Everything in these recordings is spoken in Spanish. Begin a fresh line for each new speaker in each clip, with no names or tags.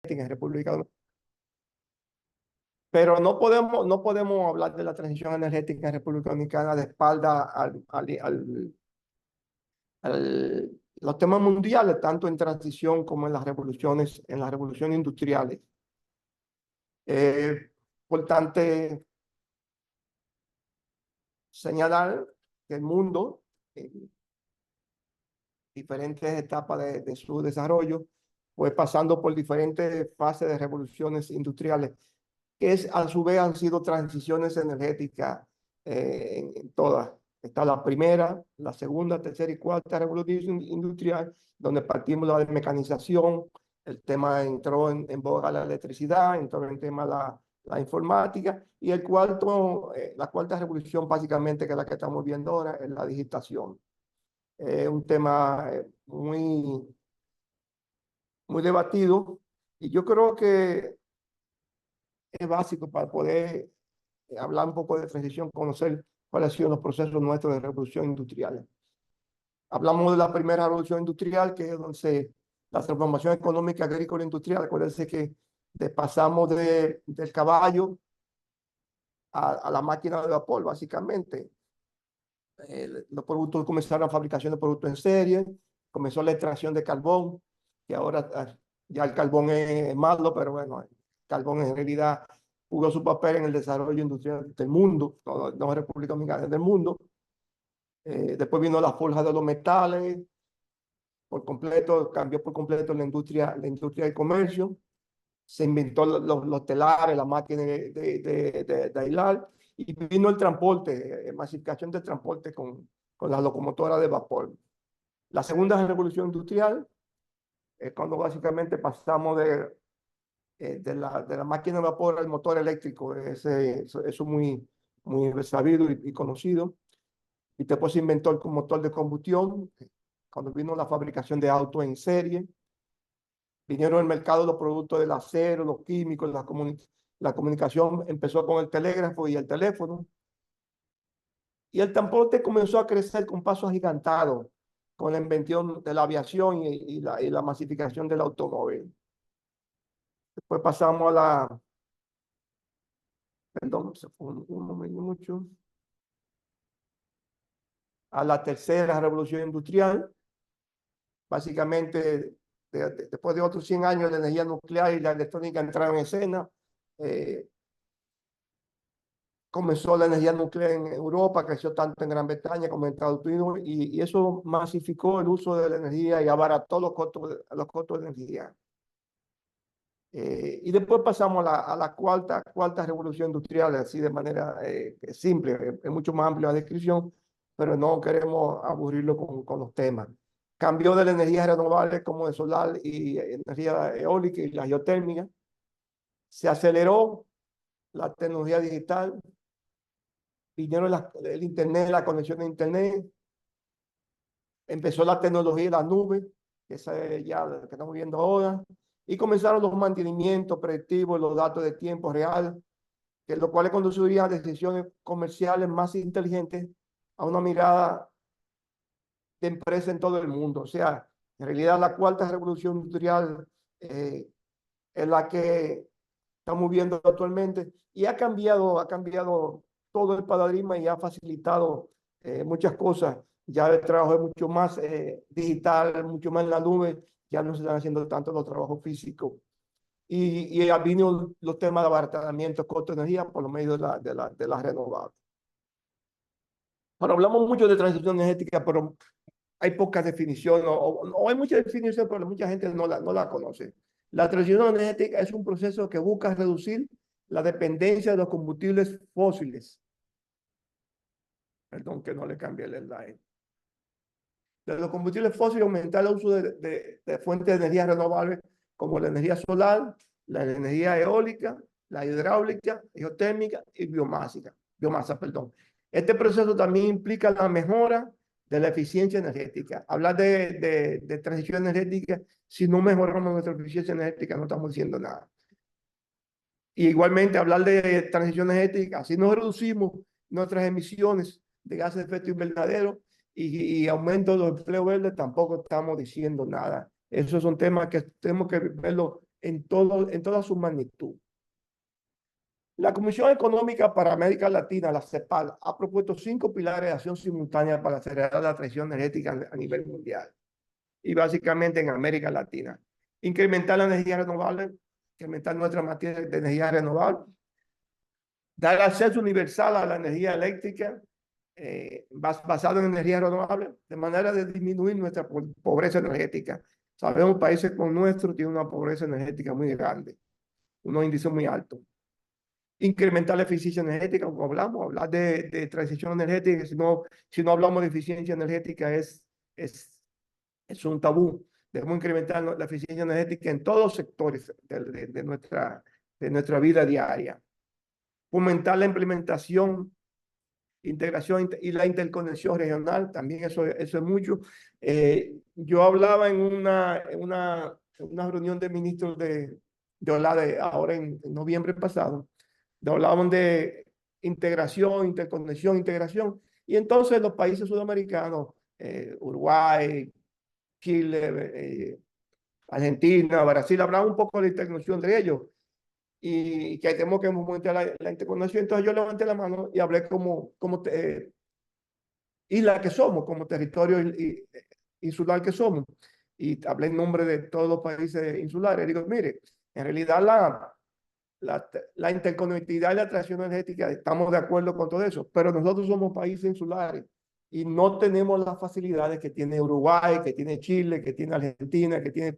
en República Dominicana. Pero no podemos hablar de la transición energética en República Dominicana de espalda los temas mundiales, tanto en transición como en las revoluciones industriales. Importante señalar que el mundo, en diferentes etapas de su desarrollo, pues pasando por diferentes fases de revoluciones industriales, que a su vez han sido transiciones energéticas en todas. Está la primera, la segunda, tercera y cuarta revolución industrial, donde partimos de la mecanización, el tema entró en boga la electricidad, entró en tema la informática, y la cuarta revolución básicamente, que es la que estamos viendo ahora, es la digitación. Un tema muy debatido, y yo creo que es básico para poder hablar un poco de transición, conocer cuáles han sido los procesos nuestros de revolución industrial. Hablamos de la primera revolución industrial, que es donde la transformación económica agrícola industrial. Acuérdense que pasamos del caballo a la máquina de vapor, básicamente. Los productos comenzaron la fabricación de productos en serie, comenzó la extracción de carbón, que ahora ya el carbón es malo, pero bueno, el carbón en realidad jugó su papel en el desarrollo industrial del mundo, no República Dominicana, del mundo. Después vino la forja de los metales, por completo, cambió por completo la industria del comercio. Se inventó los telares, la máquina de hilar, y vino el transporte, masificación del transporte con las locomotoras de vapor. La segunda revolución industrial es cuando básicamente pasamos de la máquina de vapor al motor eléctrico. Eso es muy sabido y conocido. Y después se inventó el motor de combustión, cuando vino la fabricación de autos en serie. Vinieron al mercado los productos del acero, los químicos, la comunicación empezó con el telégrafo y el teléfono. Y el transporte comenzó a crecer con pasos agigantados con la invención de la aviación y la masificación del automóvil. Después pasamos perdón, se fue mucho, a la tercera revolución industrial. Básicamente, después de otros 100 años, la energía nuclear y la electrónica entraron en escena. Comenzó la energía nuclear en Europa, creció tanto en Gran Bretaña como en Estados Unidos, y eso masificó el uso de la energía y abarató los costos de energía. Y después pasamos a la cuarta revolución industrial, así de manera simple. Es mucho más amplia la descripción, pero no queremos aburrirlo con los temas. Cambió de la energía renovable como de solar y energía eólica y la geotérmica. Se aceleró la tecnología digital. Vinieron el Internet, la conexión de Internet. Empezó la tecnología de la nube, que esa es ya lo que estamos viendo ahora. Y comenzaron los mantenimientos predictivos, los datos de tiempo real, que lo cual conduciría a decisiones comerciales más inteligentes, a una mirada de empresa en todo el mundo. O sea, en realidad la cuarta revolución industrial es la que estamos viendo actualmente, y ha cambiado todo el paradigma y ha facilitado muchas cosas. Ya el trabajo es mucho más digital, mucho más en la nube, ya no se están haciendo tanto los trabajos físicos. Y vino los temas de abaratamiento, costo de energía por lo medio de la renovables. Bueno, hablamos mucho de transición energética, pero hay pocas definiciones, o hay muchas definiciones, pero mucha gente no la conoce. La transición energética es un proceso que busca reducir la dependencia de los combustibles fósiles. Perdón que no le cambié el slide. De los combustibles fósiles, aumentar el uso de fuentes de energía renovables como la energía solar, la energía eólica, la hidráulica, geotérmica y biomasa, perdón. Este proceso también implica la mejora de la eficiencia energética. Hablar de transición energética, si no mejoramos nuestra eficiencia energética, no estamos diciendo nada. Y igualmente hablar de transición energética, si no reducimos nuestras emisiones de gases de efecto invernadero y aumento de los empleos verdes, tampoco estamos diciendo nada. Esos son temas que tenemos que verlo en toda su magnitud. La Comisión Económica para América Latina, la CEPAL, ha propuesto 5 pilares de acción simultánea para acelerar la transición energética a nivel mundial y básicamente en América Latina. Incrementar la energía renovable, incrementar nuestra materia de energía renovable, dar acceso universal a la energía eléctrica basado en energía renovable, de manera de disminuir nuestra pobreza energética. Sabemos países como nuestro tienen una pobreza energética muy grande, unos índices muy altos. Incrementar la eficiencia energética, como hablamos, hablar de transición energética, si no hablamos de eficiencia energética es un tabú. Debemos incrementar la eficiencia energética en todos los sectores de nuestra vida diaria. Fomentar la implementación, integración y la interconexión regional, también eso es mucho. Yo hablaba en una reunión de ministros de OLADE ahora en noviembre pasado, hablaban de integración, interconexión, integración, y entonces los países sudamericanos, Uruguay, Chile, Argentina, Brasil, hablaban un poco de la interconexión de ellos, y que tenemos que aumentar la interconexión. Entonces yo levanté la mano y hablé como isla que somos, como territorio insular que somos, y hablé en nombre de todos los países insulares. Digo, mire, en realidad la interconectividad y la transición energética, estamos de acuerdo con todo eso, pero nosotros somos países insulares y no tenemos las facilidades que tiene Uruguay, que tiene Chile, que tiene Argentina, que tiene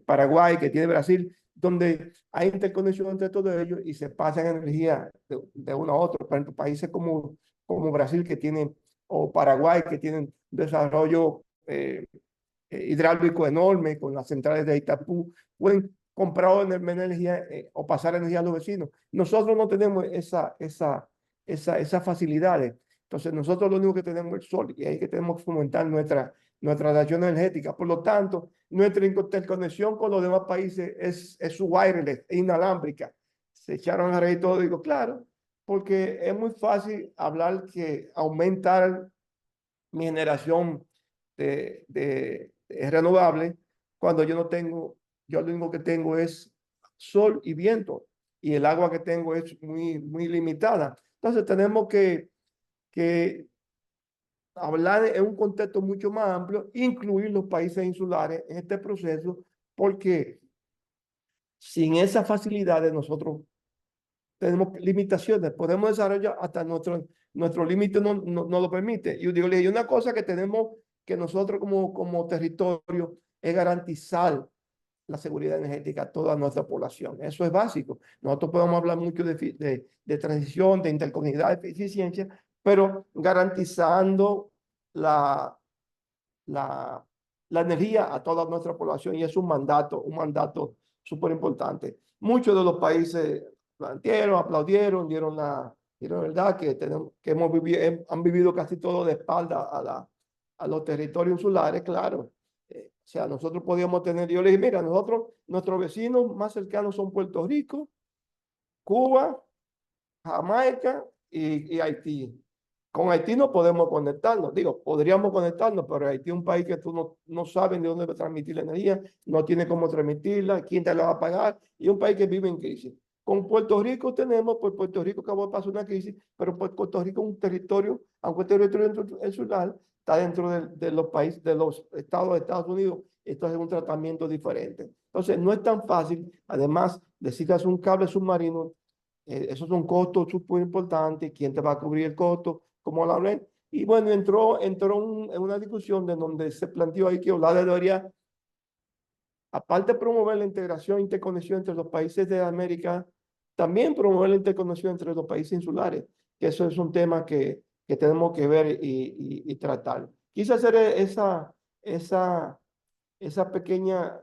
Paraguay, que tiene Brasil, donde hay interconexión entre todos ellos y se pasan energía de uno a otro. Por ejemplo, países como Brasil que tienen, o Paraguay que tienen desarrollo hidráulico enorme con las centrales de Itapú, pueden comprar energía o pasar energía a los vecinos. Nosotros no tenemos esas facilidades. Entonces, nosotros lo único que tenemos es el sol y ahí que tenemos que fomentar nuestra nación energética. Por lo tanto, nuestra interconexión con los demás países es wireless, es inalámbrica. Se echaron a reír todo. Digo, claro, porque es muy fácil hablar que aumentar mi generación es renovable cuando yo lo único que tengo es sol y viento y el agua que tengo es muy limitada. Entonces tenemos que hablar en un contexto mucho más amplio, incluir los países insulares en este proceso, porque sin esas facilidades nosotros tenemos limitaciones, podemos desarrollar hasta nuestro límite no lo permite. Y yo digo, y una cosa que tenemos que nosotros como territorio es garantizar la seguridad energética a toda nuestra población. Eso es básico. Nosotros podemos hablar mucho de transición, de interconectividad, de eficiencia, pero garantizando la, la energía a toda nuestra población y es un mandato súper importante. Muchos de los países plantearon, aplaudieron, dieron verdad que han vivido casi todo de espalda a los territorios insulares, claro. O sea, nosotros podíamos tener, yo le dije, mira, nuestros vecinos más cercanos son Puerto Rico, Cuba, Jamaica y Haití. Con Haití no podemos conectarnos. Digo, podríamos conectarnos, pero Haití es un país que tú no sabes de dónde va a transmitir la energía, no tiene cómo transmitirla, quién te la va a pagar, y es un país que vive en crisis. Con Puerto Rico tenemos, pues Puerto Rico acabó de pasar una crisis, pero pues Puerto Rico es un territorio, aunque es territorio insular, está dentro de los países, de los estados de Estados Unidos, esto es un tratamiento diferente. Entonces, no es tan fácil, además, necesitas un cable submarino, esos son costos súper importantes, ¿quién te va a cubrir el costo? Como la red. Y bueno, entró en una discusión de donde se planteó ahí que OLADE debería, aparte de promover la integración e interconexión entre los países de América, también promover la interconexión entre los países insulares, que eso es un tema que tenemos que ver y tratar. Quise hacer esa pequeña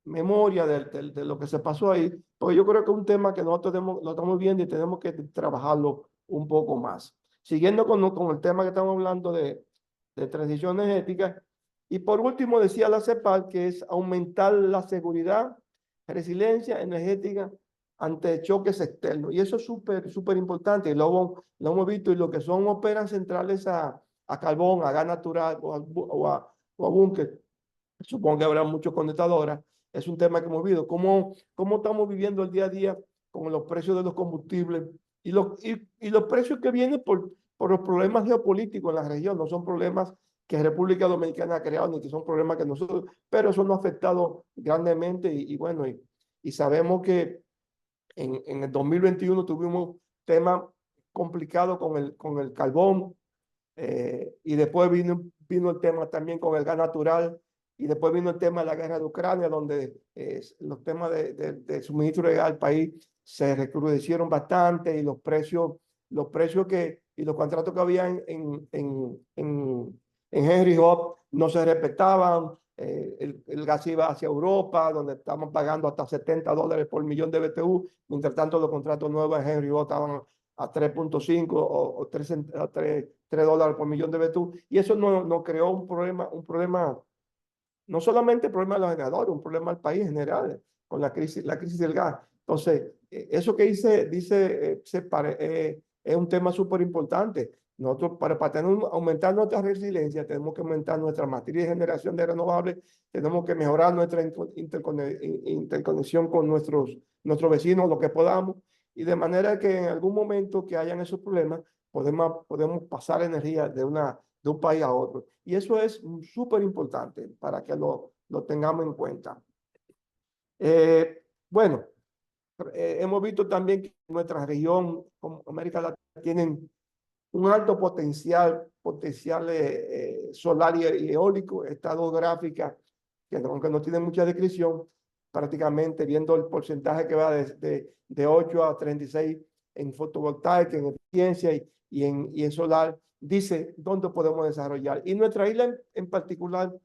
memoria de lo que se pasó ahí, porque yo creo que es un tema que nosotros lo estamos viendo y tenemos que trabajarlo un poco más. Siguiendo con el tema que estamos hablando de transición energética, y por último decía la CEPAL que es aumentar la seguridad, resiliencia energética ante choques externos, y eso es súper importante, y lo hemos visto, y lo que operan centrales a carbón, a gas natural o a búnker, supongo que habrá muchos conectadoras. Es un tema que hemos visto. ¿Cómo estamos viviendo el día a día con los precios de los combustibles y los precios que vienen por los problemas geopolíticos en la región? No son problemas que República Dominicana ha creado, ni que son problemas que nosotros, pero eso nos ha afectado grandemente bueno, y sabemos que en el 2021 tuvimos temas complicados con el carbón, y después vino el tema también con el gas natural, y después vino el tema de la guerra de Ucrania, donde los temas de suministro de gas al país se recrudecieron bastante y los precios y los contratos que había en Henry Hub no se respetaban. El gas iba hacia Europa, donde estamos pagando hasta $70 por millón de BTU, mientras tanto los contratos nuevos en Henry Hub estaban a 3.5 o 3 dólares por millón de BTU, y eso no creó un problema, no solamente el problema de los generadores, un problema al país en general, con la crisis del gas. Entonces, eso que dice es un tema súper importante. Nosotros, para aumentar nuestra resiliencia, tenemos que aumentar nuestra matriz de generación de renovables, tenemos que mejorar nuestra interconexión con nuestros vecinos, lo que podamos, y de manera que en algún momento que hayan esos problemas, podemos pasar energía de un país a otro. Y eso es súper importante para que lo tengamos en cuenta. Bueno, hemos visto también que nuestra región, como América Latina, tienen un alto potencial solar y eólico. Estas dos gráficas, que aunque no tienen mucha descripción, prácticamente viendo el porcentaje que va de 8 a 36 en fotovoltaica, en eficiencia y en solar, dice dónde podemos desarrollar. Y nuestra isla en particular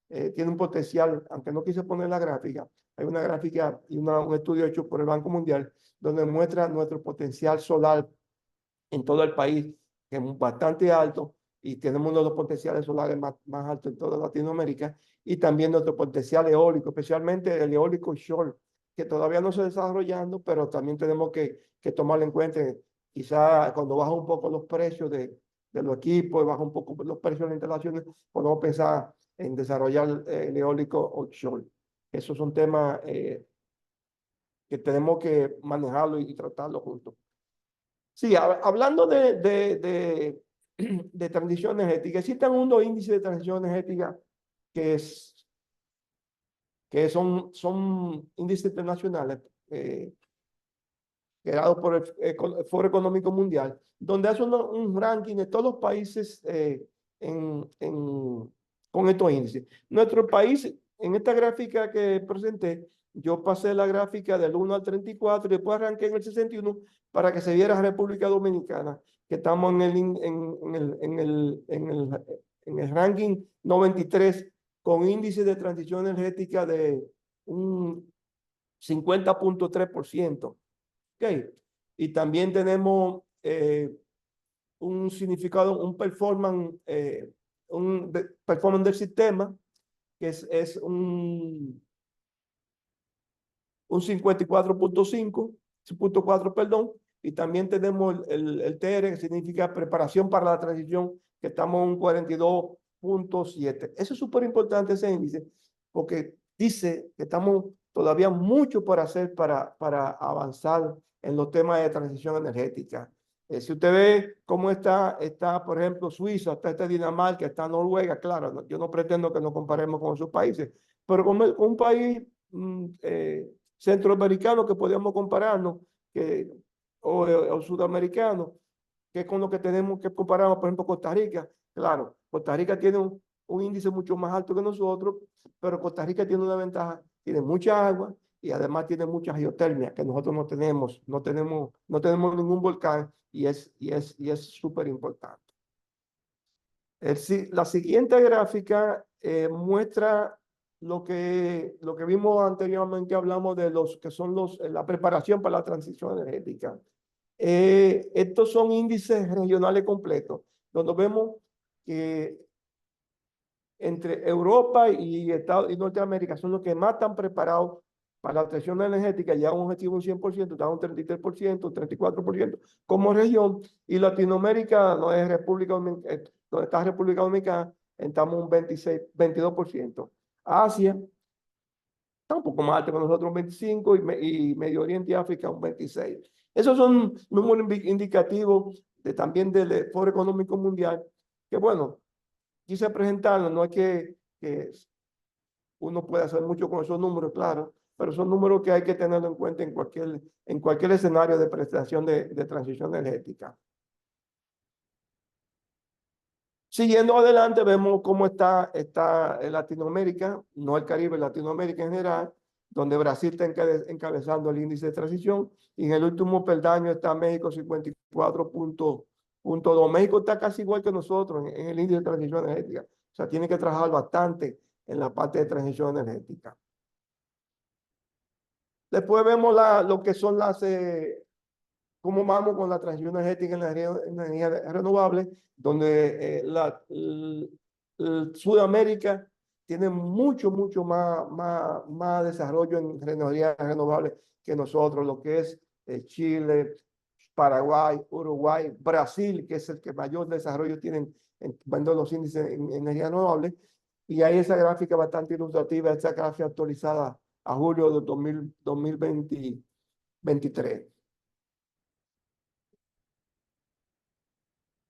tiene un potencial, aunque no quise poner la gráfica, hay una gráfica y un estudio hecho por el Banco Mundial donde muestra nuestro potencial solar en todo el país, que es bastante alto, y tenemos uno de los potenciales solares más altos en toda Latinoamérica, y también nuestro potencial eólico, especialmente el eólico shore, que todavía no se está desarrollando, pero también tenemos que tomarlo en cuenta. Quizá cuando bajan un poco los precios de los equipos y bajan un poco los precios de las instalaciones, podemos pensar en desarrollar el eólico offshore. Esos son temas que tenemos que manejarlo y tratarlo juntos. Sí, hablando de transición energética, existen unos índices de transición energética que, son índices internacionales creados por el Foro Económico Mundial, donde hacen un ranking de todos los países con estos índices. Nuestro país, en esta gráfica que presenté, yo pasé la gráfica del 1 al 34 y después arranqué en el 61 para que se viera República Dominicana, que estamos en el ranking 93 con índice de transición energética de un 50.3%. Okay. Y también tenemos un significado, un performance del sistema, que es un 54.5, perdón, y también tenemos el TR, que significa preparación para la transición, que estamos en un 42.7. Eso es súper importante, ese índice, porque dice que estamos todavía mucho por hacer para avanzar en los temas de transición energética. Si usted ve cómo está, por ejemplo, Suiza, está Dinamarca, está Noruega, claro, yo no pretendo que nos comparemos con esos países, pero con un país centroamericano que podemos compararnos, o sudamericano, que es con lo que tenemos que compararnos, por ejemplo, Costa Rica. Claro, Costa Rica tiene un índice mucho más alto que nosotros, pero Costa Rica tiene una ventaja, tiene mucha agua y además tiene mucha geotermia que nosotros no tenemos ningún volcán, y es súper importante. La siguiente gráfica muestra lo que vimos anteriormente. Hablamos de los que son la preparación para la transición energética. Estos son índices regionales completos, donde vemos que entre Europa y Norteamérica son los que más están preparados para la transición energética. Ya un objetivo un 100%, está un 33%, un 34% como región, y Latinoamérica no es donde está República Dominicana, estamos un 22%. Asia está un poco más alta que nosotros, un 25, y Medio Oriente y África un 26. Esos son números indicativos también del Foro Económico Mundial, que bueno, quise presentarlo, no es que uno puede hacer mucho con esos números, claro, pero son números que hay que tenerlo en cuenta en cualquier escenario de prestación de transición energética. Siguiendo adelante, vemos cómo está Latinoamérica, no el Caribe, Latinoamérica en general, donde Brasil está encabezando el índice de transición, y en el último peldaño está México 54.2. México está casi igual que nosotros en el índice de transición energética. O sea, tiene que trabajar bastante en la parte de transición energética. Después vemos lo que son cómo vamos con la transición energética en la energía renovable, donde Sudamérica tiene mucho más desarrollo en energías renovables que nosotros, lo que es Chile, Paraguay, Uruguay, Brasil, que es el que mayor desarrollo tienen en los índices en energías renovables. Y hay esa gráfica bastante ilustrativa, esa gráfica actualizada a julio de 2023.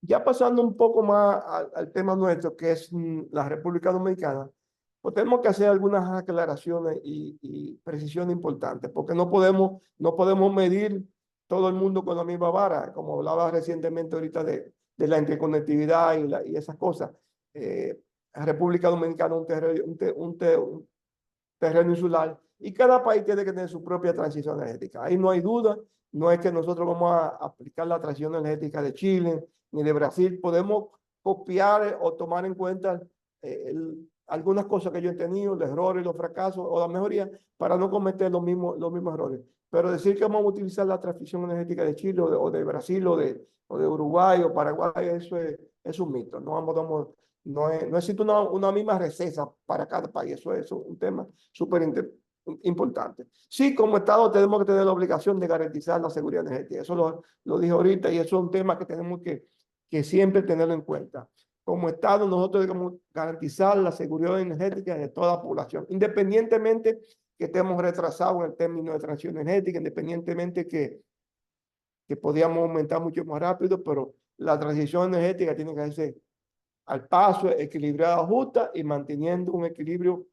Ya pasando un poco más al tema nuestro, que es la República Dominicana, pues tenemos que hacer algunas aclaraciones y precisiones importantes, porque no podemos medir todo el mundo con la misma vara, como hablaba recientemente ahorita de la interconectividad y esas cosas. La República Dominicana es un terreno insular, y cada país tiene que tener su propia transición energética. Ahí no hay duda, no es que nosotros vamos a aplicar la transición energética de Chile ni de Brasil. Podemos copiar o tomar en cuenta algunas cosas que yo he tenido, los errores, los fracasos o la mejoría, para no cometer los mismos errores. Pero decir que vamos a utilizar la transición energética de Chile o de Brasil o de Uruguay o Paraguay, eso es un mito. No existe una misma receta para cada país. Eso es un tema súper importante. Sí, como Estado tenemos que tener la obligación de garantizar la seguridad energética. Eso lo dije ahorita, y eso es un tema que tenemos que siempre tenerlo en cuenta. Como Estado, nosotros debemos garantizar la seguridad energética de toda la población, independientemente que estemos retrasados en el término de transición energética, independientemente que podíamos aumentar mucho más rápido, pero la transición energética tiene que ser al paso, equilibrada, justa, y manteniendo un equilibrio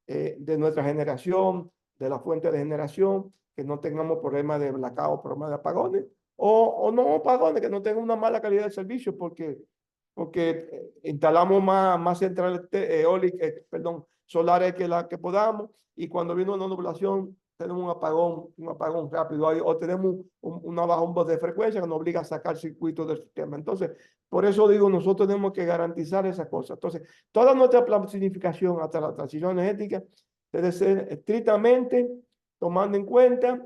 de nuestra generación, de la fuente de generación, que no tengamos problemas de blackout, problemas de apagones, o no apagones, que no tengan una mala calidad de servicio, porque instalamos más centrales eólicas, solares que podamos, y cuando viene una nublación tenemos un apagón rápido, o tenemos una baja de frecuencia que nos obliga a sacar circuitos del sistema. Entonces, por eso digo, nosotros tenemos que garantizar esas cosas. Entonces, toda nuestra planificación hasta la transición energética debe ser estrictamente tomando en cuenta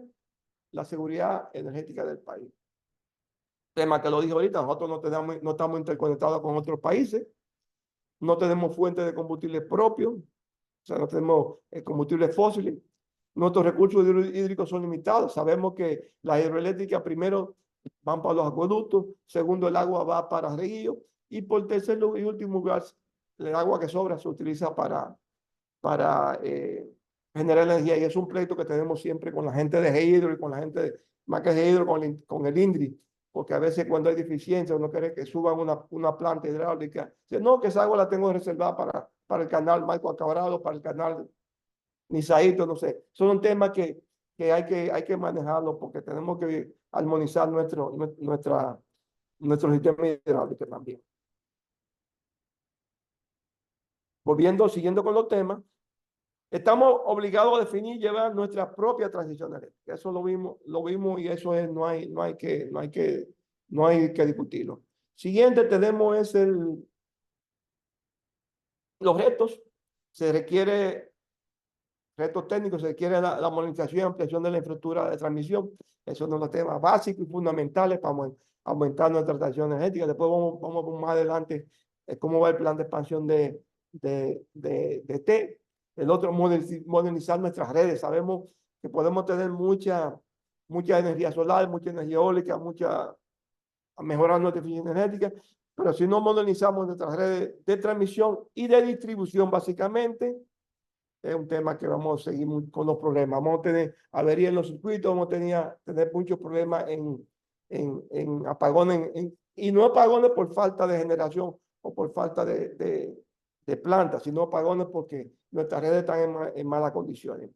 la seguridad energética del país. Tema que lo dije ahorita, nosotros no estamos interconectados con otros países, no tenemos fuentes de combustible propios, o sea, no tenemos combustibles fósiles. Nuestros recursos hídricos son limitados. Sabemos que las hidroeléctricas primero van para los acueductos, segundo el agua va para ríos, y por tercer y último lugar, el agua que sobra se utiliza para generar energía, y es un pleito que tenemos siempre con la gente de Hidro y con la gente más que de Hidro, con el INDRI, porque a veces cuando hay deficiencia uno quiere que suban una planta hidráulica. Dice, no, que esa agua la tengo reservada para el canal Marco Acabrado, para el canal Nisaíto, no sé. Son temas que hay que manejarlo, porque tenemos que armonizar nuestro sistema hidráulico también. Siguiendo con los temas, estamos obligados a definir y llevar nuestra propia transición energética. Eso lo vimos, y eso no hay que discutirlo. Siguiente tenemos los retos. Retos técnicos, se requiere la modernización y ampliación de la infraestructura de transmisión. Esos son los temas básicos y fundamentales para aumentar nuestra transición energética. Después vamos más adelante cómo va el plan de expansión de TE. El otro, modernizar nuestras redes. Sabemos que podemos tener mucha energía solar, mucha energía eólica, mejorar nuestra eficiencia energética, pero si no modernizamos nuestras redes de transmisión y de distribución, básicamente, es un tema que vamos a seguir con los problemas. Vamos a tener averías en los circuitos, vamos a tener muchos problemas en apagones, y no apagones por falta de generación o por falta de plantas, sino apagones porque nuestras redes están en malas condiciones.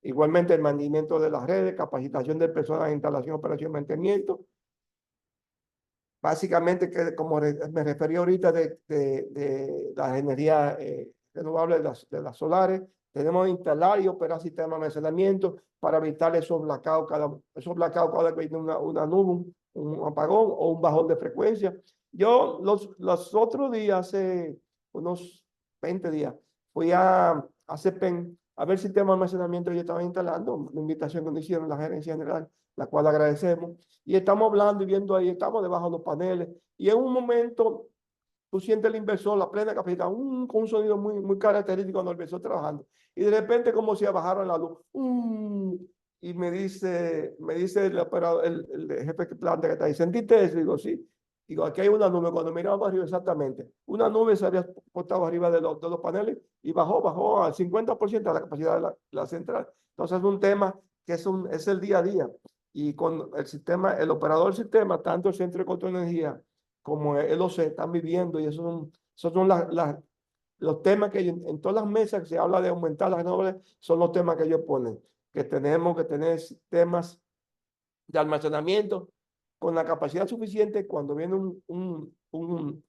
Igualmente, el mantenimiento de las redes, capacitación de personas en instalación, operación y mantenimiento. Básicamente, que como me refería ahorita de las energías renovables de las solares, tenemos que instalar y operar sistemas de almacenamiento para evitar esos blackouts cada vez que viene una nube, un apagón o un bajón de frecuencia. Yo los otros días, hace unos 20 días, fui a CEPEN a ver el sistema de almacenamiento que yo estaba instalando, una invitación que nos hicieron la gerencia general, la cual agradecemos. Y estamos hablando y viendo ahí, estamos debajo de los paneles. Y en un momento, tú sientes el inversor, la plena capacidad, con un sonido muy característico cuando el inversor trabajando. Y de repente, como si bajaron la luz. Y me dice el operador, el jefe de planta que está ahí, ¿sentiste eso? Digo, sí. Digo, aquí hay una nube. Cuando miraba arriba, exactamente, una nube se había portado arriba de los paneles y bajó al 50% de la capacidad de la central. Entonces, es un tema que es el día a día. Y con el sistema, el operador del sistema, tanto el Centro de Control de Energía como el OC están viviendo, y esos son los temas que en todas las mesas que se habla de aumentar las renovables, son los temas que ellos ponen, que tenemos que tener sistemas de almacenamiento con la capacidad suficiente cuando viene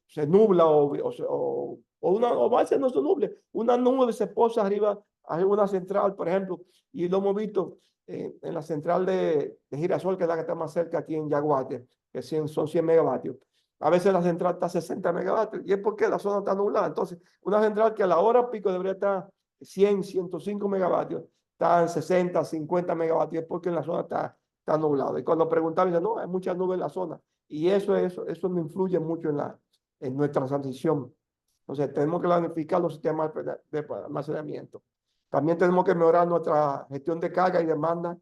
se nubla o a veces no se nuble, una nube se posa arriba una central, por ejemplo, y lo hemos visto en la central de Girasol, que es la que está más cerca aquí en Yaguate, que son 100 megavatios. A veces la central está a 60 megavatios y es porque la zona está nublada. Entonces, una central que a la hora pico debería estar 100, 105 megavatios, está en 60, 50 megavatios, es porque en la zona está nublado. Y cuando preguntaban, dicen, no, hay muchas nubes en la zona. Y eso no influye mucho en nuestra transición. Entonces, tenemos que planificar los sistemas de almacenamiento. También tenemos que mejorar nuestra gestión de carga y demanda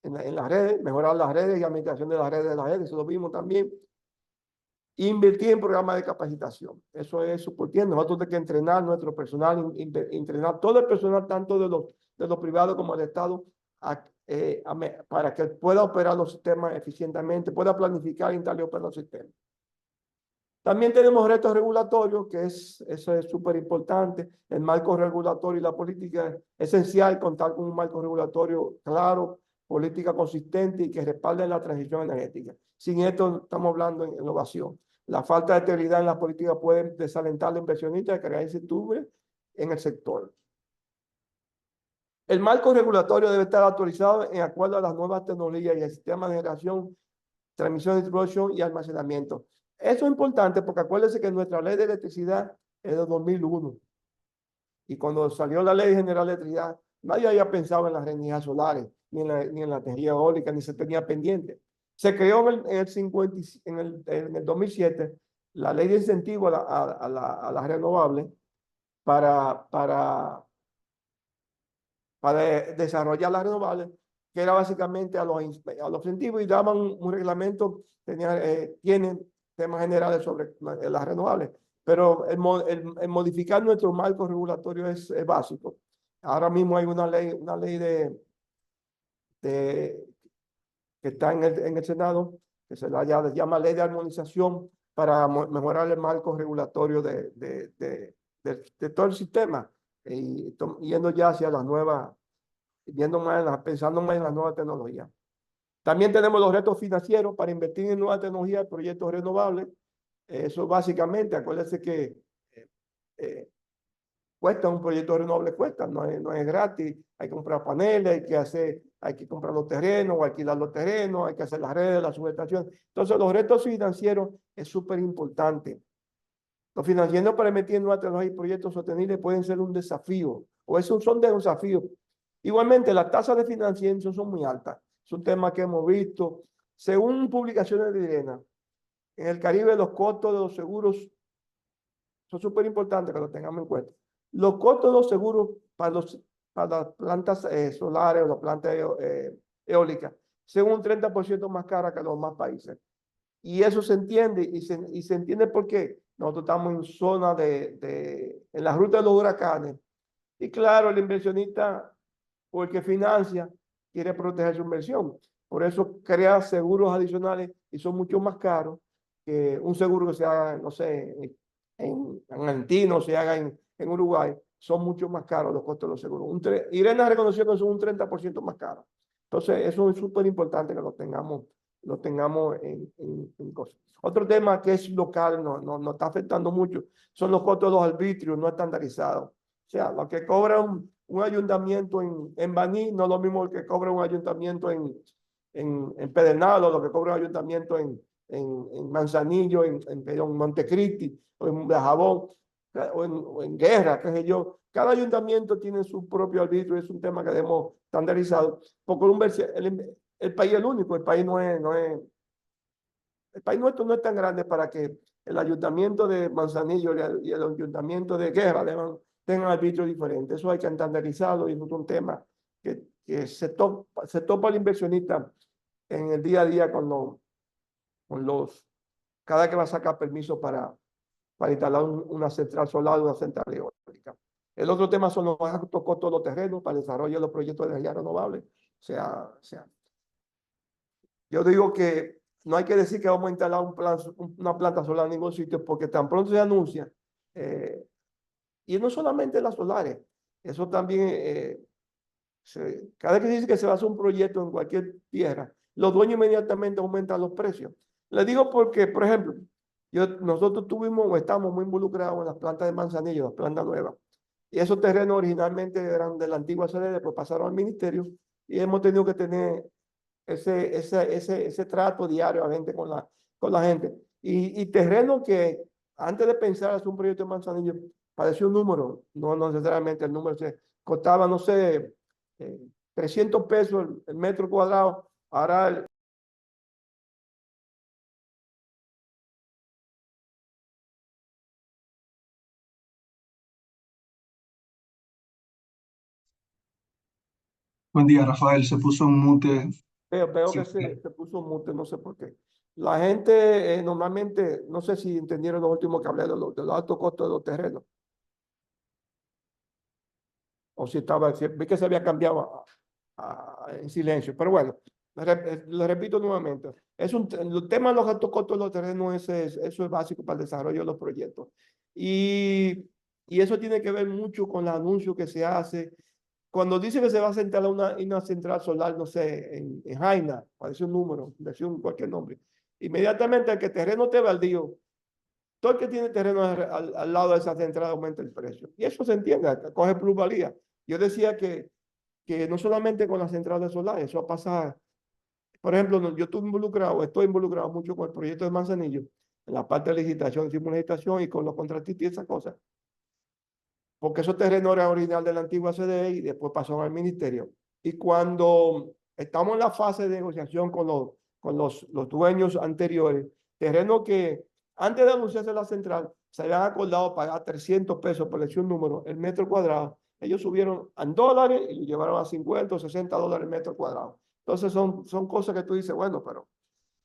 en las redes, mejorar las redes y administración de las redes, eso lo vimos también. Invertir en programas de capacitación. Eso es suportiendo. Nosotros tenemos que entrenar nuestro personal, entrenar todo el personal, tanto de los privados como del Estado, para que pueda operar los sistemas eficientemente, pueda planificar, instalar y operar los sistemas. También tenemos retos regulatorios, eso es súper importante. El marco regulatorio y la política es esencial, contar con un marco regulatorio claro, política consistente y que respalde la transición energética. Sin esto estamos hablando de innovación. La falta de estabilidad en la política puede desalentar a los inversionistas y crear incertidumbre en el sector. El marco regulatorio debe estar actualizado en acuerdo a las nuevas tecnologías y el sistema de generación, transmisión, distribución y almacenamiento. Eso es importante porque acuérdense que nuestra ley de electricidad es de 2001. Y cuando salió la ley general de electricidad, nadie había pensado en las energías solares, ni en la energía eólica, ni se tenía pendiente. Se creó en el 2007 la ley de incentivo a las renovables para desarrollar las renovables, que era básicamente a los incentivos, y daban un reglamento, tienen temas generales sobre las renovables, pero el modificar nuestro marco regulatorio es básico. Ahora mismo hay una ley que está en el Senado, que se llama Ley de Armonización para mejorar el marco regulatorio de todo el sistema, y yendo ya hacia las nuevas, pensando más en las nuevas tecnologías. También tenemos los retos financieros para invertir en nuevas tecnologías, proyectos renovables. Eso básicamente, acuérdense que cuesta un proyecto renovable, cuesta, no es gratis. Hay que comprar paneles, hay que comprar los terrenos o alquilar los terrenos, hay que hacer las redes, la subestación. Entonces, los retos financieros es súper importante. Los financieros para invertir en nuevas tecnologías y proyectos sostenibles pueden ser un desafío, o son desafíos. Igualmente, las tasas de financiamiento son muy altas. Es un tema que hemos visto. Según publicaciones de IRENA, en el Caribe los costos de los seguros son súper importantes que lo tengamos en cuenta. Los costos de los seguros para las plantas solares o las plantas eólicas son un 30% más caras que los demás países. Y eso se entiende, y se entiende porque nosotros estamos en zona en la ruta de los huracanes, Y claro, el inversionista o el que financia quiere proteger su inversión. Por eso crea seguros adicionales y son mucho más caros que un seguro que se haga, no sé, en Argentina o se haga en Uruguay. Son mucho más caros los costos de los seguros. Irene reconoció que son un 30% más caros. Entonces, eso es súper importante que lo tengamos en cosas. Otro tema que es local, no está afectando mucho, son los costos de los arbitrios no estandarizados. O sea, lo que cobra un ayuntamiento en Baní no es lo mismo que cobra un ayuntamiento en Pedernal, o lo que cobra un ayuntamiento en Manzanillo, en Montecristi, o en Dajabón, o en Guerra, qué sé yo. Cada ayuntamiento tiene su propio arbitrio, es un tema que debemos estandarizar, porque el país es el único, el país el país nuestro no es tan grande para que el ayuntamiento de Manzanillo y el ayuntamiento de Guerra tengan arbitrios diferentes. Eso hay que estandarizarlo y es un tema que se topa el inversionista en el día a día cada que va a sacar permiso para instalar una central solar, una central eólica. El otro tema son los altos costos de los terrenos para el desarrollo de los proyectos de energía renovable. Yo digo que no hay que decir que vamos a instalar una planta solar en ningún sitio, porque tan pronto se anuncia, y no solamente las solares, eso también, cada vez que se dice que se va a hacer un proyecto en cualquier tierra, los dueños inmediatamente aumentan los precios. Les digo porque, por ejemplo, nosotros tuvimos o estamos muy involucrados en las plantas de Manzanillo, las plantas nuevas, y esos terrenos originalmente eran de la antigua sede, después pasaron al ministerio, y hemos tenido que tener ese trato diario con la gente. Y terreno que antes de pensar hacer un proyecto de Manzanillo, parecía un número, no necesariamente el número costaba, no sé, 300 pesos el metro cuadrado, ahora
Buen día, Rafael. Se puso en mute.
veo
Sí.
que se puso mute, no sé por qué. La gente normalmente, no sé si entendieron lo último que hablé de los altos costos de los terrenos, o si vi que se había cambiado en silencio. Pero bueno, lo repito nuevamente. El tema de los altos costos de los terrenos, eso es básico para el desarrollo de los proyectos. Y eso tiene que ver mucho con los anuncios que se hace. Cuando dice que se va a centrar una central solar, no sé, en Jaina, parece un número, decir cualquier nombre, inmediatamente al que terreno esté baldío, todo el que tiene terreno al lado de esa central aumenta el precio. Y eso se entiende, coge plusvalía. Yo decía que no solamente con las centrales solares, eso pasa, por ejemplo, yo estoy involucrado mucho con el proyecto de Manzanillo, en la parte de licitación, hicimos una licitación y con los contratistas y esas cosas, porque esos terrenos eran original de la antigua CDE y después pasaron al ministerio. Y cuando estamos en la fase de negociación con los dueños anteriores, terreno que antes de anunciarse la central, se habían acordado pagar 300 pesos por decir un número, el metro cuadrado. Ellos subieron a dólares y lo llevaron a 50 o 60 dólares el metro cuadrado. Entonces son cosas que tú dices, bueno, pero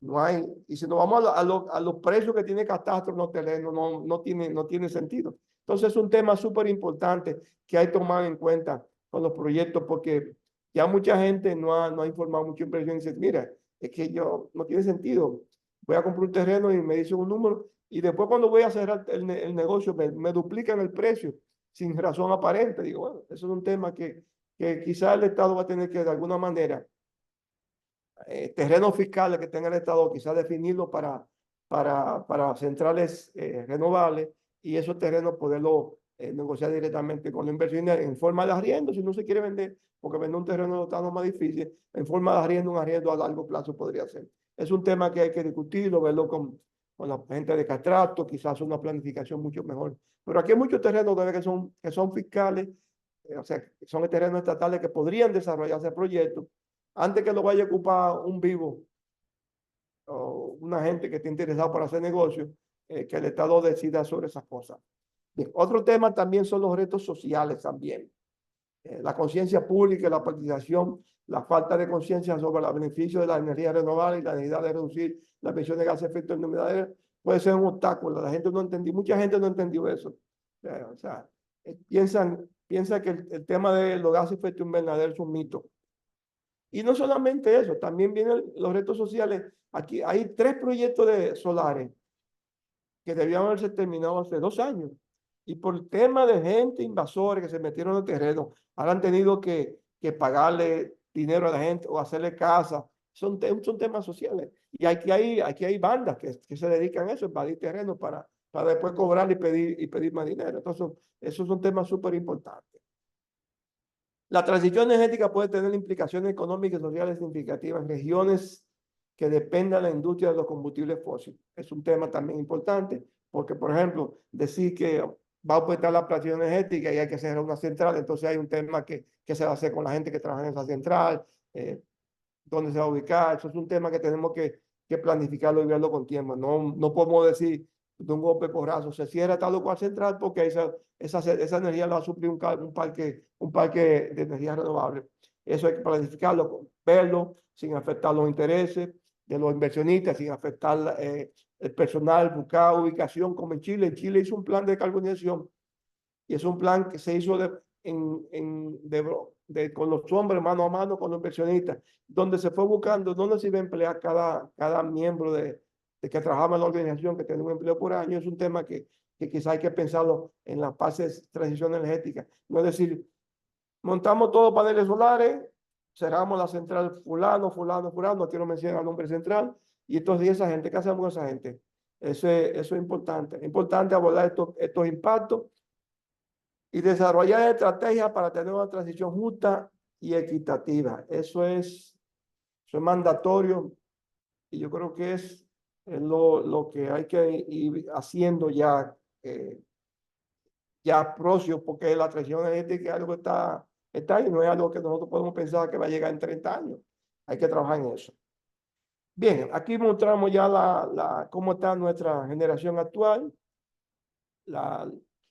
no hay, y si nos vamos a los precios que tiene Catastro en los terrenos, no tiene sentido. Entonces es un tema súper importante que hay que tomar en cuenta con los proyectos, porque ya mucha gente no ha informado mucha impresión y dice, mira, es que yo no tiene sentido. Voy a comprar un terreno y me dicen un número y después cuando voy a cerrar el negocio me duplican el precio sin razón aparente. Digo, bueno, eso es un tema que quizás el Estado va a tener que de alguna manera terrenos fiscales que tenga el Estado, quizás definirlo para centrales renovables y esos terrenos poderlo negociar directamente con la inversión en forma de arriendo, si no se quiere vender, porque vender un terreno está más difícil, en forma de arriendo, un arriendo a largo plazo podría ser. Es un tema que hay que discutirlo, verlo con la gente de Catrato, quizás una planificación mucho mejor. Pero aquí hay muchos terrenos que son fiscales, o sea, son terrenos estatales que podrían desarrollarse proyectos antes que lo vaya a ocupar un vivo o una gente que esté interesado por hacer negocio, que el Estado decida sobre esas cosas. Bien, otro tema también son los retos sociales también. La conciencia pública, la participación, la falta de conciencia sobre los beneficios de la energía renovable y la necesidad de reducir la emisión de gases de efecto invernadero puede ser un obstáculo. La gente no entendió, mucha gente no entendió eso. O sea, piensan piensa que el tema de los gases de efecto invernadero es un mito. Y no solamente eso, también vienen los retos sociales. Aquí hay 3 proyectos de solares que debían haberse terminado hace 2 años. Y por tema de gente invasora que se metieron en el terreno, ahora han tenido que pagarle dinero a la gente o hacerle casa. Son temas sociales. Y aquí hay bandas que se dedican a eso, invadir terreno para después cobrar y pedir más dinero. Entonces, esos son temas súper importantes. La transición energética puede tener implicaciones económicas y sociales significativas en regiones que dependan de la industria de los combustibles fósiles. Es un tema también importante porque, por ejemplo, decir que va a aumentar la presión energética y hay que cerrar una central, entonces hay un tema que se va a hacer con la gente que trabaja en esa central, dónde se va a ubicar. Eso es un tema que tenemos que planificarlo y verlo con tiempo. No podemos decir de un golpe porrazo, se cierra tal o cual central porque esa energía la va a suplir un parque de energía renovable. Eso hay que planificarlo, verlo sin afectar los intereses de los inversionistas, sin afectar el personal, buscar ubicación, como en Chile. En Chile hizo un plan de decarbonización y es un plan que se hizo con los hombres mano a mano con los inversionistas, donde se fue buscando dónde se iba a emplear cada miembro de que trabajaba en la organización, que tiene un empleo por año. Es un tema que quizá hay que pensarlo en la fase de transición energética. No es decir, montamos todos paneles solares, cerramos la central fulano, aquí no menciona el nombre central, y entonces esa gente, ¿qué hacemos con esa gente? Eso es importante. Es importante abordar estos impactos y desarrollar estrategias para tener una transición justa y equitativa. Eso es mandatorio y yo creo que es lo que hay que ir haciendo ya próximo, porque la transición energética es algo que está ahí, no es algo que nosotros podemos pensar que va a llegar en 30 años. Hay que trabajar en eso. Bien, aquí mostramos ya cómo está nuestra generación actual,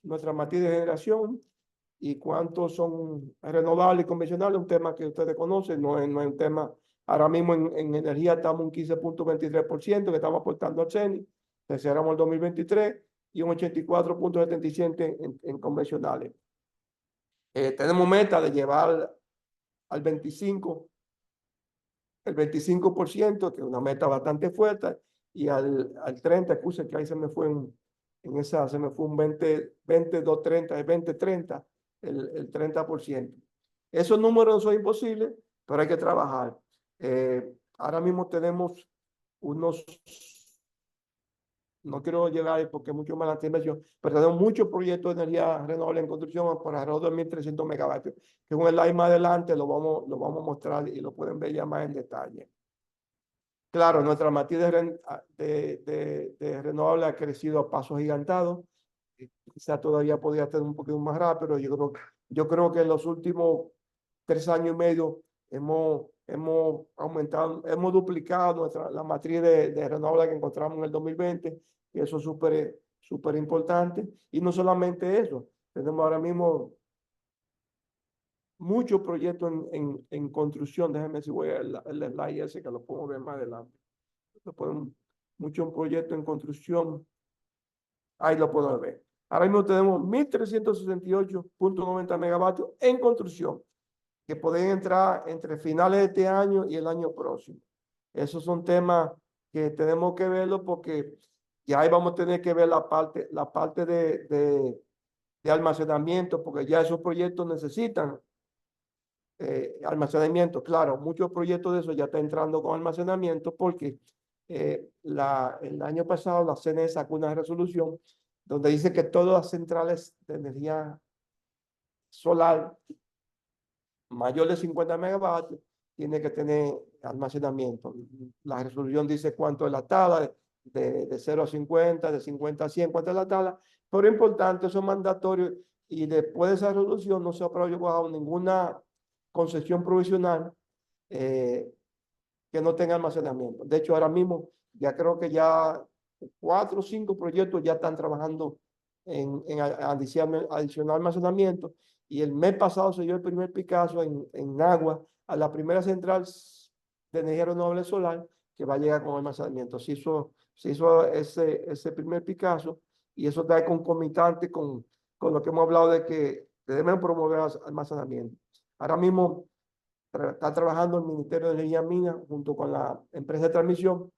nuestra matriz de generación y cuántos son renovables y convencionales, un tema que ustedes conocen, no es un tema, ahora mismo en energía estamos un 15.23% que estamos aportando al CENI, cerramos el 2023 y un 84.77% en convencionales. Tenemos meta de llevar al 25%, que es una meta bastante fuerte, y al 30%, excusa que ahí se me fue un 22-30, el 20-30, el 30%. Esos números no son imposibles, pero hay que trabajar. Ahora mismo tenemos no quiero llegar ahí porque es mucho más la inversión, pero tenemos muchos proyectos de energía renovable en construcción por alrededor de 1.300 megavatios, que es un slide más adelante, lo vamos a mostrar y lo pueden ver ya más en detalle. Claro, nuestra matriz de renovable ha crecido a pasos gigantados. Quizá todavía podría estar un poquito más rápido. Yo creo que en los últimos 3 años y medio hemos aumentado, hemos duplicado la matriz de renovable que encontramos en el 2020, y eso es súper importante. Y no solamente eso, tenemos ahora mismo muchos proyectos en construcción. Déjenme si voy al slide ese que lo podemos ver más adelante. Muchos proyectos en construcción, ahí lo podemos ver. Ahora mismo tenemos 1.368.90 megavatios en construcción, que pueden entrar entre finales de este año y el año próximo. Esos son temas que tenemos que verlo porque ya ahí vamos a tener que ver la parte de almacenamiento, porque ya esos proyectos necesitan almacenamiento. Claro, muchos proyectos de eso ya están entrando con almacenamiento porque el año pasado la CNE sacó una resolución donde dice que todas las centrales de energía solar mayor de 50 megavatios tiene que tener almacenamiento. La resolución dice cuánto es la tabla, de 0 a 50, de 50 a 100, cuánto es la tabla, pero es importante, eso es mandatorio, y después de esa resolución no se ha aprobado ninguna concesión provisional que no tenga almacenamiento. De hecho, ahora mismo ya creo que ya 4 o 5 proyectos ya están trabajando en adicional almacenamiento, y el mes pasado se dio el primer Picasso en agua a la primera central de energía renovable solar que va a llegar con almacenamiento. Se hizo ese primer Picasso, y eso está concomitante con lo que hemos hablado de que deben promover almacenamiento. Ahora mismo está trabajando el Ministerio de Energía Mina junto con la empresa de transmisión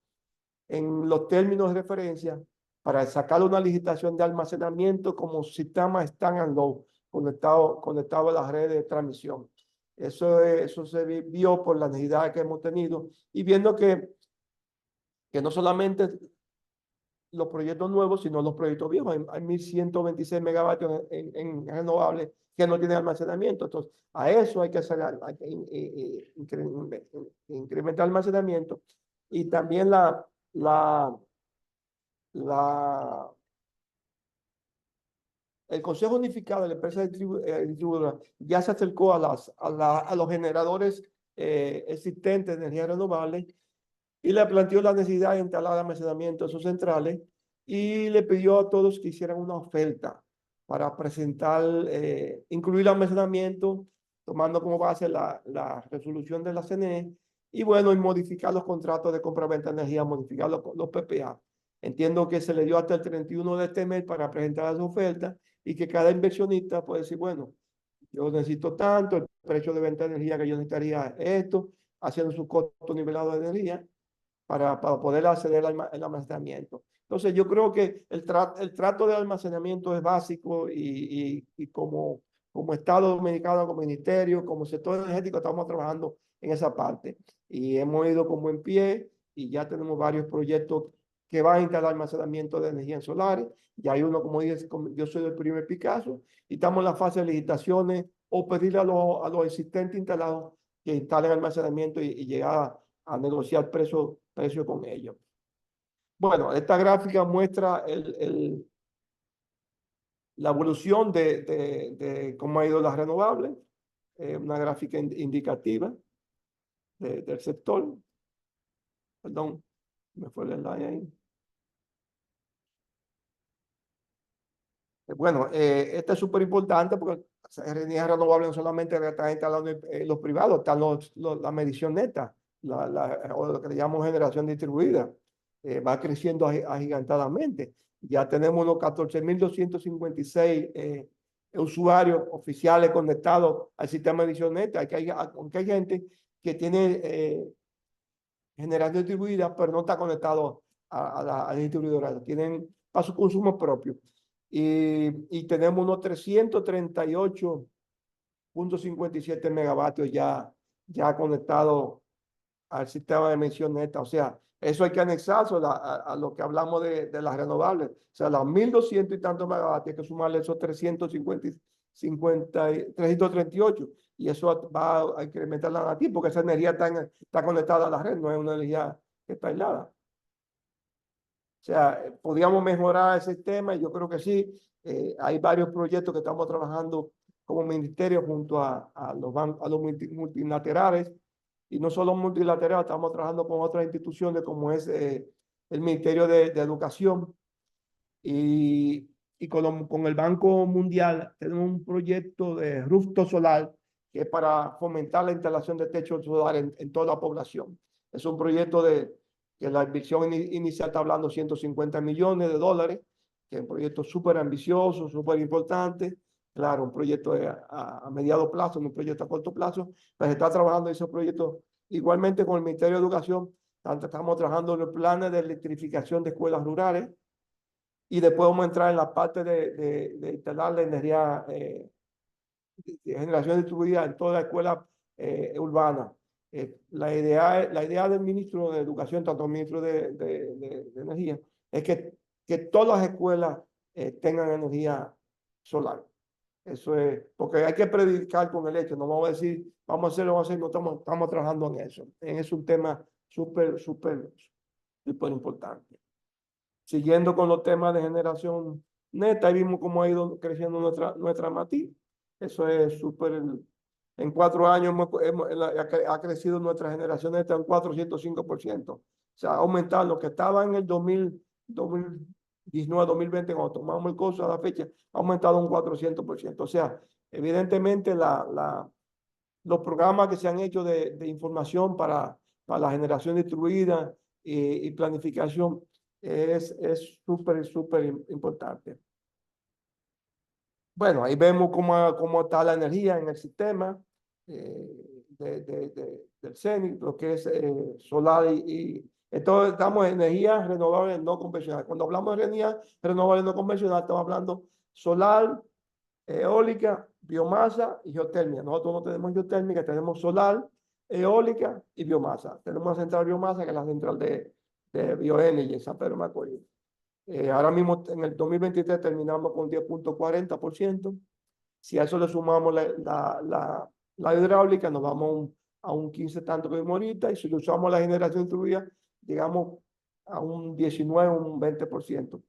en los términos de referencia para sacar una licitación de almacenamiento como sistema stand-alone conectado a las redes de transmisión. Eso se vio por la necesidad que hemos tenido y viendo que no solamente los proyectos nuevos, sino los proyectos viejos. Hay 1.126 megavatios en renovables que no tienen almacenamiento. Entonces, a eso hay que incrementar el almacenamiento y también el Consejo Unificado de la Empresa Distribuidora ya se acercó a los generadores existentes de energía renovable y le planteó la necesidad de instalar almacenamiento en sus centrales y le pidió a todos que hicieran una oferta para presentar, incluir almacenamiento, tomando como base la resolución de la CNE y bueno, y modificar los contratos de compra-venta de energía, modificar los PPA. Entiendo que se le dio hasta el 31 de este mes para presentar las ofertas y que cada inversionista puede decir, bueno, yo necesito tanto, el precio de venta de energía que yo necesitaría es esto, haciendo su costo nivelado de energía para poder acceder al almacenamiento. Entonces, yo creo que el trato de almacenamiento es básico y como Estado Dominicano, como Ministerio, como sector energético, estamos trabajando en esa parte. Y hemos ido con buen pie y ya tenemos varios proyectos que van a instalar almacenamiento de energía en solares. Ya hay uno, como dije, yo soy del primer Picasso, y estamos en la fase de licitaciones o pedirle a los existentes instalados que instalen almacenamiento y llegar a negociar precio con ellos. Bueno, esta gráfica muestra la evolución de cómo ha ido las renovables, una gráfica indicativa del sector. Perdón, me fue el slide ahí. Bueno, esto es súper importante porque energía renovable no solamente está instalando los privados, están la medición neta, o lo que le llamamos generación distribuida, va creciendo agigantadamente. Ya tenemos unos 14.256 usuarios oficiales conectados al sistema de medición neta. Aunque hay gente que tiene generación distribuida, pero no está conectado a la distribuidora, tienen para su consumo propio. Y tenemos unos 338.57 megavatios ya conectados al sistema de emisión neta. O sea, eso hay que anexarlo a lo que hablamos de las renovables. O sea, los 1.200 y tantos megavatios, hay que sumarle esos 338. Y eso va a incrementar la natividad porque esa energía está conectada a la red, no es una energía que está aislada. O sea, podríamos mejorar ese sistema y yo creo que sí. Hay varios proyectos que estamos trabajando como ministerio junto a los multilaterales y no solo multilaterales, estamos trabajando con otras instituciones como es el Ministerio de Educación y con el Banco Mundial tenemos un proyecto de rooftop solar que es para fomentar la instalación de techo solar en toda la población. Es un proyecto que la inversión inicial está hablando $150 millones, que es un proyecto súper ambicioso, súper importante. Claro, un proyecto a mediano plazo, no un proyecto a corto plazo, pero se está trabajando en ese proyecto igualmente con el Ministerio de Educación. Estamos trabajando en los planes de electrificación de escuelas rurales y después vamos a entrar en la parte de instalar la energía de generación distribuida en toda la escuela urbana. La idea del ministro de Educación, tanto el ministro de Energía, es que todas las escuelas tengan energía solar. Eso es, porque hay que predicar con el hecho, no vamos a decir, vamos a hacerlo, no estamos trabajando en eso. Es un tema súper importante. Siguiendo con los temas de generación neta, ahí vimos cómo ha ido creciendo nuestra matriz. Eso es súper. En 4 años ha crecido nuestra generación neta en 405%. O sea, ha aumentado lo que estaba en el 2019, 2020, cuando tomamos el curso a la fecha, ha aumentado un 400%. O sea, evidentemente los programas que se han hecho de información para la generación distribuida y planificación es súper importante. Bueno, ahí vemos cómo está la energía en el sistema del CENI, lo que es solar entonces estamos en energías renovables no convencionales. Cuando hablamos de energías renovables no convencionales, estamos hablando solar, eólica, biomasa y geotermia. Nosotros no tenemos geotérmica, tenemos solar, eólica y biomasa. Tenemos una central biomasa que es la central de Bioenergy en San Pedro de Macorís. Ahora mismo en el 2023 terminamos con 10.40%. Si a eso le sumamos la hidráulica, nos vamos a un 15 tanto que vimos ahorita. Y si le usamos la generación distribuida, llegamos a un 19, un 20%.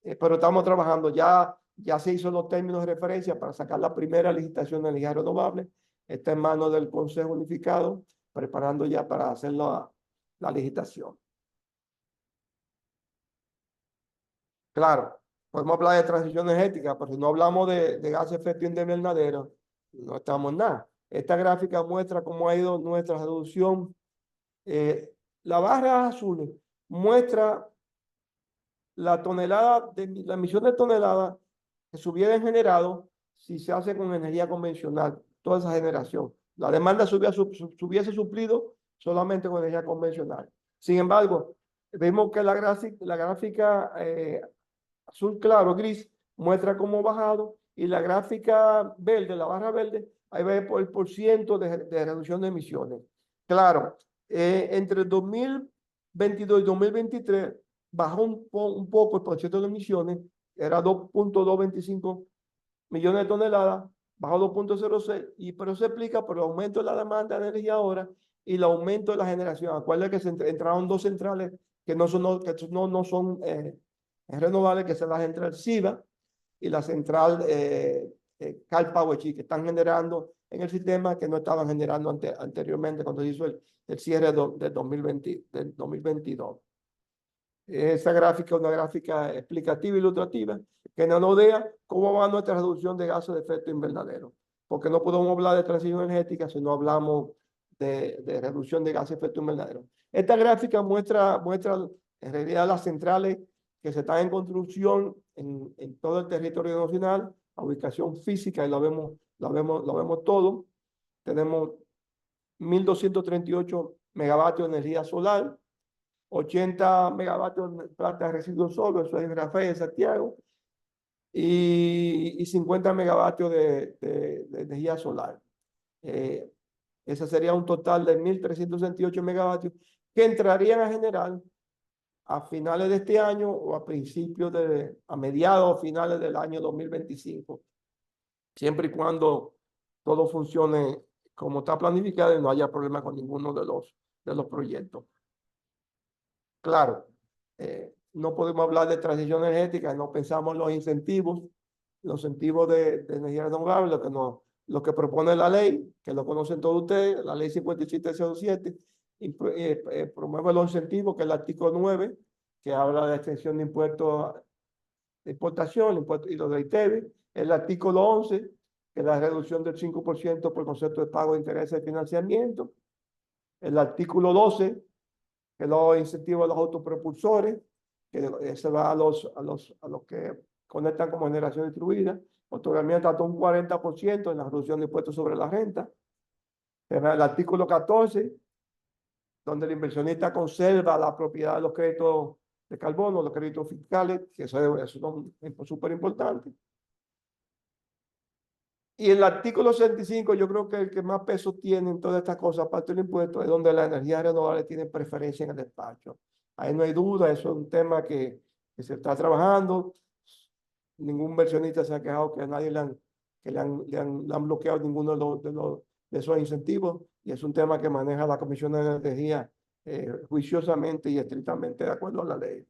Pero estamos trabajando, ya se hizo los términos de referencia para sacar la primera licitación de energía renovable. Está en manos del Consejo Unificado, preparando ya para hacer la licitación. Claro, podemos hablar de transición energética, pero si no hablamos de gas de efecto invernadero, no estamos en nada. Esta gráfica muestra cómo ha ido nuestra reducción. La barra azul muestra la tonelada la emisión de toneladas que se hubieran generado si se hace con energía convencional, toda esa generación. La demanda se hubiese suplido solamente con energía convencional. Sin embargo, vemos que la gráfica azul claro, gris, muestra cómo ha bajado, y la gráfica verde, la barra verde, ahí ve por el porciento de reducción de emisiones. Claro, entre 2022 y 2023 bajó un poco el porciento de emisiones, era 2.225 millones de toneladas, bajó 2.06, pero se explica por el aumento de la demanda de energía ahora y el aumento de la generación. Acuérdense que entraron dos centrales que no son renovables, que es la central SIVA y la central Cal Power, que están generando en el sistema que no estaban generando anteriormente cuando se hizo el cierre del 2022. Esa gráfica es una gráfica explicativa e ilustrativa que nos da cómo va nuestra reducción de gases de efecto invernadero. Porque no podemos hablar de transición energética si no hablamos de reducción de gases de efecto invernadero. Esta gráfica muestra en realidad las centrales que se están en construcción en todo el territorio nacional, la ubicación física, y lo vemos todo. Tenemos 1.238 megavatios de energía solar, 80 megavatios de planta de residuos sólidos, eso es en Rafael, Santiago, y 50 megavatios de energía solar. Ese sería un total de 1.368 megavatios que entrarían a generar a finales de este año o a mediados o finales del año 2025, siempre y cuando todo funcione como está planificado y no haya problema con ninguno de los proyectos. Claro, no podemos hablar de transición energética, no pensamos en los incentivos de energía renovable, lo que propone la ley, que lo conocen todos ustedes, la ley 5707, promueve los incentivos, que es el artículo 9, que habla de extensión de impuestos de importación, y los de ITEVI, el artículo 11, que es la reducción del 5% por concepto de pago de intereses de financiamiento, el artículo 12, que los incentivos a los autopropulsores, que se va a los que conectan como generación distribuida, otorgamiento hasta un 40% en la reducción de impuestos sobre la renta. El artículo 14, donde el inversionista conserva la propiedad de los créditos de carbono, los créditos fiscales, que eso es súper importante. Y el artículo 65, yo creo que el que más peso tiene en todas estas cosas, aparte del impuesto, es donde la energía renovable tiene preferencia en el despacho. Ahí no hay duda, eso es un tema que se está trabajando. Ningún inversionista se ha quejado que a nadie le han bloqueado ninguno de esos incentivos, y es un tema que maneja la Comisión de Energía juiciosamente y estrictamente de acuerdo a la ley.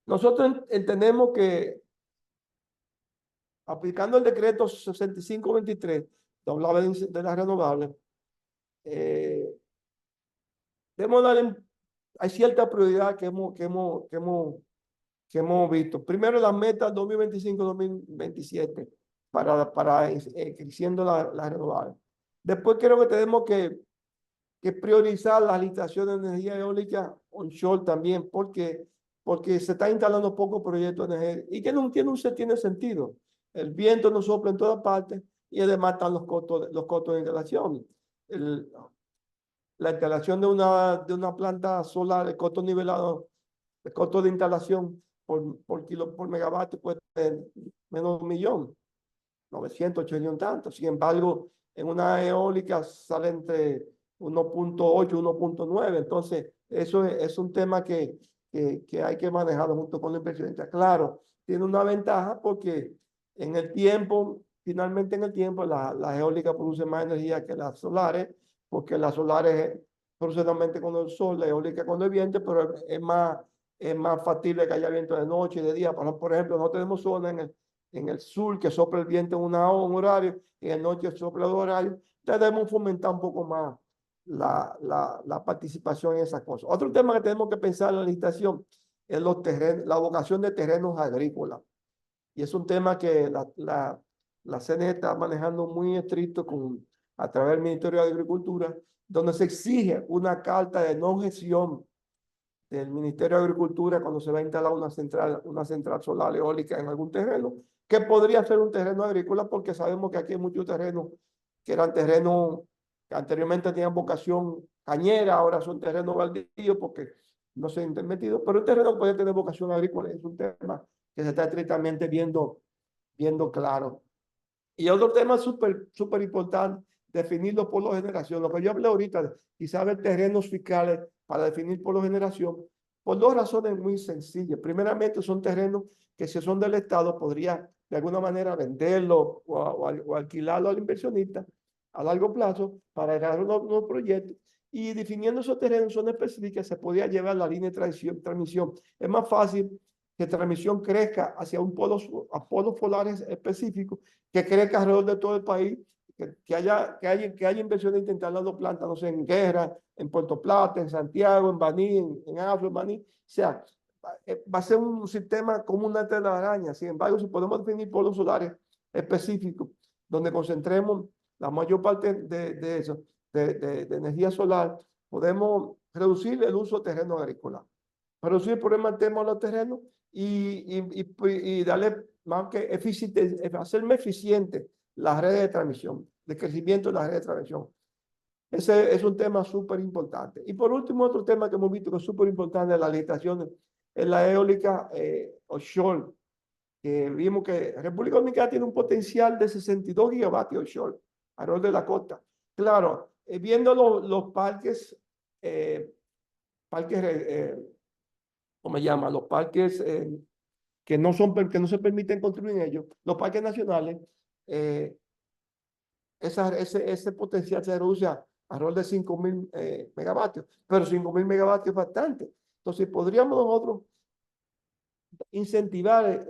Nosotros entendemos que aplicando el decreto 6523, que hablaba de las renovables, debemos darle, hay cierta prioridad que hemos visto. Primero, las metas 2025-2027 para creciendo las renovables. Después creo que tenemos que priorizar la licitación de energía eólica onshore también, porque se está instalando pocos proyectos de energía y que no tiene sentido. el viento nos sopla en todas partes y además están los costos de instalación. La instalación de una planta solar, el costo nivelado, el costo de instalación por megavatio puede ser menos de 1.000.000, 900, 800 tanto. Sin embargo, en una eólica sale entre 1.8, 1.9. Entonces, eso es un tema que hay que manejarlo junto con la inversionista. Claro, tiene una ventaja porque en el tiempo, finalmente en el tiempo, la eólica produce más energía que las solares, porque las solares producen solamente con el sol, la eólica con el viento, pero es más factible que haya viento de noche y de día. Por ejemplo, no tenemos zona en el sur que sopla el viento en un horario y en el norte sopla otro horario. Debemos fomentar un poco más la participación en esas cosas. Otro tema que tenemos que pensar en la licitación es los terrenos, la vocación de terrenos agrícolas. Y es un tema que la CNE está manejando muy estricto a través del Ministerio de Agricultura, donde se exige una carta de no gestión del Ministerio de Agricultura cuando se va a instalar una central solar eólica en algún terreno, que podría ser un terreno agrícola, porque sabemos que aquí hay muchos terrenos que eran terrenos que anteriormente tenían vocación cañera, ahora son terrenos baldíos porque no se han metido, pero un terreno puede tener vocación agrícola, es un tema que se está estrictamente viendo claro. Y otro tema súper importante, definir los polos de generación. Lo que yo hablé ahorita, quizás ver terrenos fiscales para definir polos de generación, por dos razones muy sencillas. Primeramente, son terrenos que si son del Estado, podría de alguna manera venderlo o alquilarlo al inversionista a largo plazo para generar unos proyectos. Y definiendo esos terrenos en zonas específicas, se podría llevar la línea de transmisión. Es más fácil que transmisión crezca hacia a polos polares específicos, que crezca alrededor de todo el país, que haya inversiones instalando plantas, no sé, en Guerra, en Puerto Plata, en Santiago, en Baní, en Afro, en Baní. O sea, va a ser un sistema como una telaraña. Sin embargo, si podemos definir polos solares específicos, donde concentremos la mayor parte de eso, de energía solar, podemos reducir el uso de terreno agrícola, reducir el problema del tema de los terrenos y darle más que eficiente, hacer más eficiente las redes de transmisión, el crecimiento de las redes de transmisión. Ese es un tema súper importante. Y por último, otro tema que hemos visto que es súper importante en las licitaciones es la eólica offshore. Vimos que República Dominicana tiene un potencial de 62 gigavatios offshore alrededor de la costa. Claro, viendo los parques, ¿cómo se llama? Los parques que no se permiten construir en ellos, los parques nacionales, eh, ese potencial se reduce a alrededor de 5.000 megavatios, pero 5.000 megavatios es bastante. Entonces, podríamos nosotros incentivar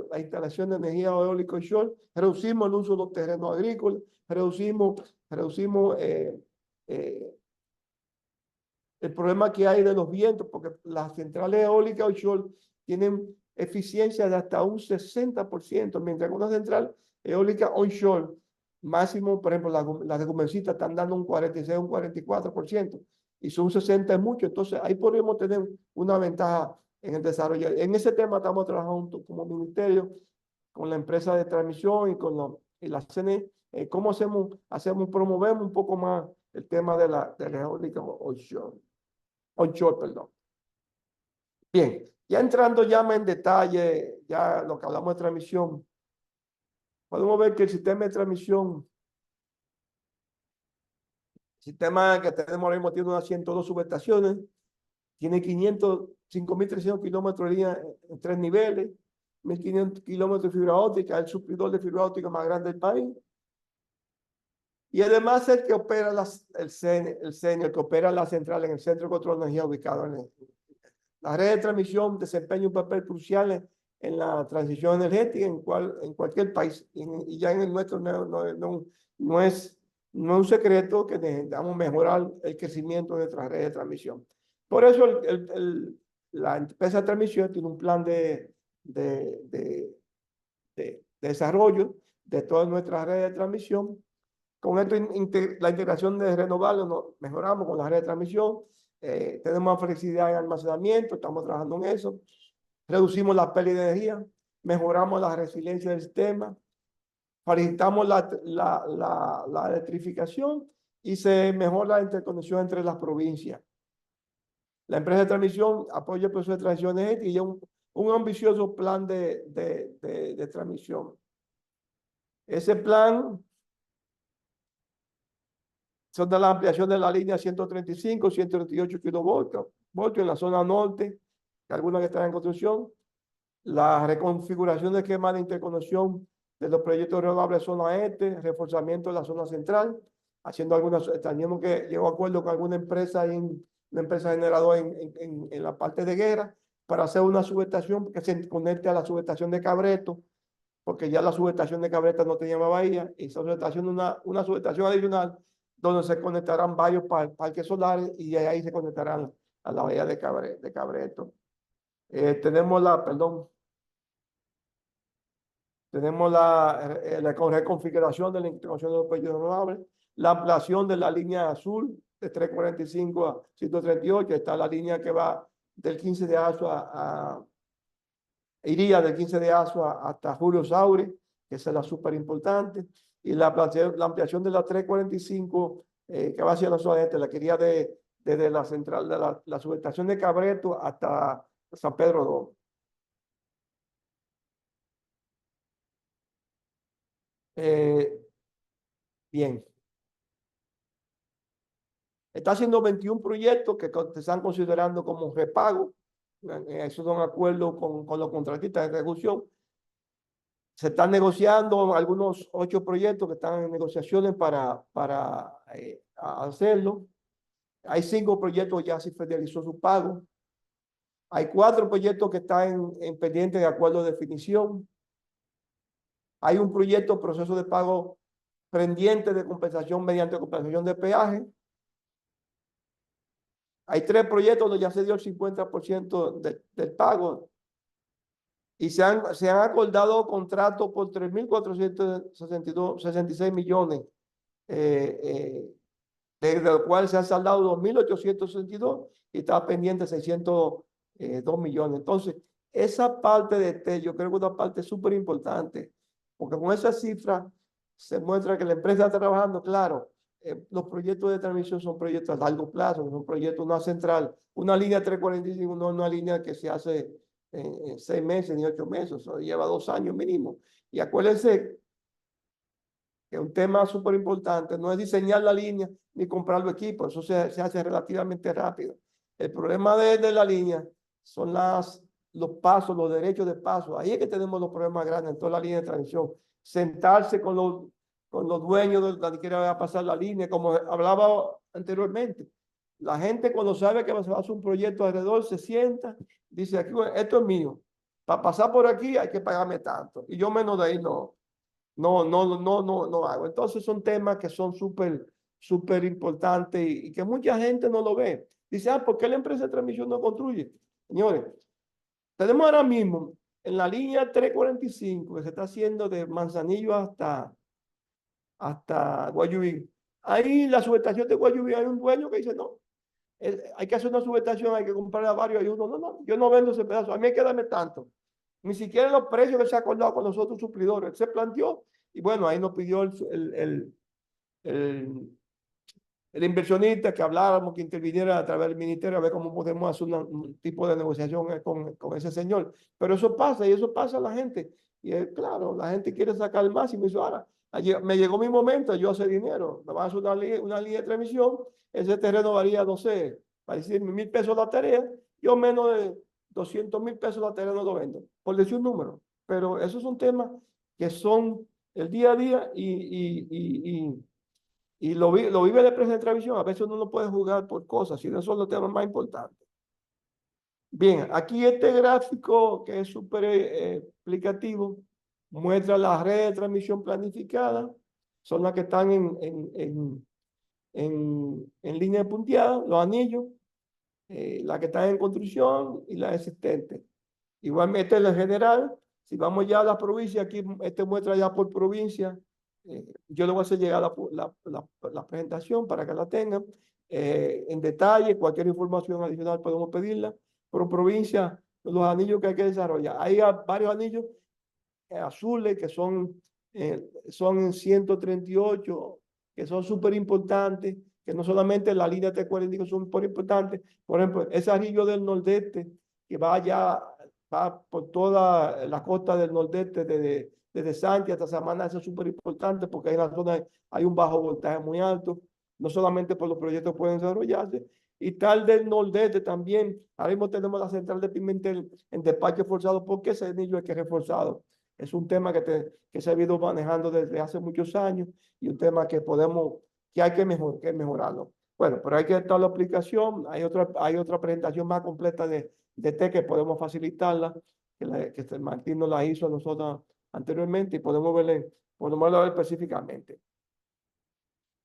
la instalación de energía eólica offshore, reducimos el uso de los terrenos agrícolas, reducimos el problema que hay de los vientos, porque las centrales eólicas offshore tienen eficiencia de hasta un 60%, mientras que una central eólica onshore, máximo, por ejemplo, las de Cumencita están dando un 46, un 44%, y son 60 es mucho. Entonces, ahí podríamos tener una ventaja en el desarrollo. En ese tema estamos trabajando como ministerio, con la empresa de transmisión y la CNE, cómo promovemos un poco más el tema de la eólica onshore, perdón. Bien, ya entrando ya más en detalle, ya lo que hablamos de transmisión, podemos ver que el sistema de transmisión, el sistema que tenemos ahora mismo tiene unas 102 subestaciones, tiene 5.300 kilómetros de línea en 3 niveles, 1.500 kilómetros de fibra óptica, el suplidor de fibra óptica más grande del país. Y además el que opera el CENI, el que opera la central en el centro de control de energía ubicado en la red de transmisión desempeña un papel crucial en la transición energética en cualquier país. Y ya en el nuestro no es un secreto que necesitamos mejorar el crecimiento de nuestra red de transmisión. Por eso la empresa de transmisión tiene un plan de desarrollo de todas nuestras redes de transmisión. Con esto, la integración de renovables, mejoramos con la red de transmisión. Tenemos más flexibilidad en almacenamiento, estamos trabajando en eso. Reducimos la pérdida de energía, mejoramos la resiliencia del sistema, facilitamos la electrificación y se mejora la interconexión entre las provincias. La empresa de transmisión apoya el proceso de transición energética y un ambicioso plan de transmisión. Ese plan son de la ampliación de la línea 135, 138 kilovoltios en la zona norte, algunas que están en construcción. La reconfiguración del esquema de interconexión de los proyectos renovables zona este, reforzamiento de la zona central, haciendo algunas, tenemos que llegar a acuerdo con alguna empresa, una empresa generadora en la parte de Guerra, para hacer una subestación que se conecte a la subestación de Cabreto, porque ya la subestación de Cabreto no tenía más bahía, y esa subestación una subestación adicional donde se conectarán varios parques solares y de ahí se conectarán a la bahía de Cabreto. Tenemos la reconfiguración de la integración de los proyectos renovables, la ampliación de la línea azul de 345 a 138, está la línea que va del 15 de Asua iría del 15 de Asua hasta Julio Sauri, que esa es la súper importante, y la ampliación de la 345 que va hacia la zona este, la quería desde la central, de la subestación de Cabreto hasta San Pedro II. Bien. Está haciendo 21 proyectos que se están considerando como repago. Eso son acuerdos con los contratistas de ejecución. Se están negociando algunos 8 proyectos que están en negociaciones para hacerlo. Hay 5 proyectos ya se finalizó su pago. Hay 4 proyectos que están en pendiente de acuerdo de definición. Hay un proyecto proceso de pago pendiente de compensación mediante compensación de peaje. Hay 3 proyectos donde ya se dio el 50% del pago y se han acordado contratos por 3.466 millones, de los cuales se han saldado 2.862 y está pendiente 602 millones. Entonces, esa parte yo creo que es una parte súper importante, porque con esa cifra se muestra que la empresa está trabajando, claro. Los proyectos de transmisión son proyectos a largo plazo, son proyectos no central. Una línea 345 no es una línea que se hace en 6 meses ni 8 meses, eso lleva 2 años mínimo. Y acuérdense que un tema súper importante no es diseñar la línea ni comprar los equipos, eso se hace relativamente rápido. El problema de la línea son los pasos, los derechos de paso. Ahí es que tenemos los problemas grandes en toda la línea de transmisión. Sentarse con los dueños de la que quiera pasar la línea, como hablaba anteriormente. La gente cuando sabe que se va a hacer un proyecto alrededor, se sienta, dice, aquí, esto es mío. Para pasar por aquí hay que pagarme tanto. Y yo menos de ahí no hago. Entonces son temas que son súper importantes y que mucha gente no lo ve. Dice, ¿por qué la empresa de transmisión no construye? Señores, tenemos ahora mismo en la línea 345 que se está haciendo de Manzanillo hasta Guayubí. Ahí la subestación de Guayubí hay un dueño que dice, no, hay que hacer una subestación, hay que comprar a varios. Hay uno, no, yo no vendo ese pedazo, a mí hay que darme tanto. Ni siquiera los precios que se ha acordado con nosotros suplidores. Él se planteó y bueno, ahí nos pidió el inversionista que habláramos, que interviniera a través del ministerio a ver cómo podemos hacer un tipo de negociación con ese señor. Pero eso pasa y eso pasa a la gente. Y claro, la gente quiere sacar el máximo y dice, ahora, me llegó mi momento, yo hacer dinero, me van a hacer una línea de transmisión, ese terreno varía, no sé, para decir 1.000 pesos la tarea, yo menos de 200.000 pesos la tarea no lo vendo, por decir un número. Pero esos son temas que son el día a día y lo vive la empresa de transmisión. A veces uno no puede jugar por cosas, y esos son los temas más importantes. Bien, aquí este gráfico que es súper explicativo muestra las redes de transmisión planificadas, son las que están en línea punteada, los anillos, las que están en construcción y las existentes. Igualmente en general, si vamos ya a las provincias, aquí este muestra ya por provincia. Yo le voy a hacer llegar la presentación para que la tengan en detalle. Cualquier información adicional podemos pedirla. Por provincia, los anillos que hay que desarrollar. Hay varios anillos azules que son son 138, que son súper importantes, que no solamente la línea T45 son súper importantes. Por ejemplo, ese arrillo del Nordeste, que va por toda la costa del Nordeste, desde Santi hasta Samaná, eso es súper importante porque hay una zona, hay un bajo voltaje muy alto, no solamente por los proyectos pueden desarrollarse, y tal del Nordeste también. Ahora mismo tenemos la central de Pimentel en despacho forzado, porque ese anillo hay que reforzado. Es un tema que se ha ido manejando desde hace muchos años y un tema que hay que mejorarlo. Bueno, pero hay que estar la aplicación. Hay otra presentación más completa de T que podemos facilitarla, que Martín nos la hizo a nosotros anteriormente y podemos verla específicamente.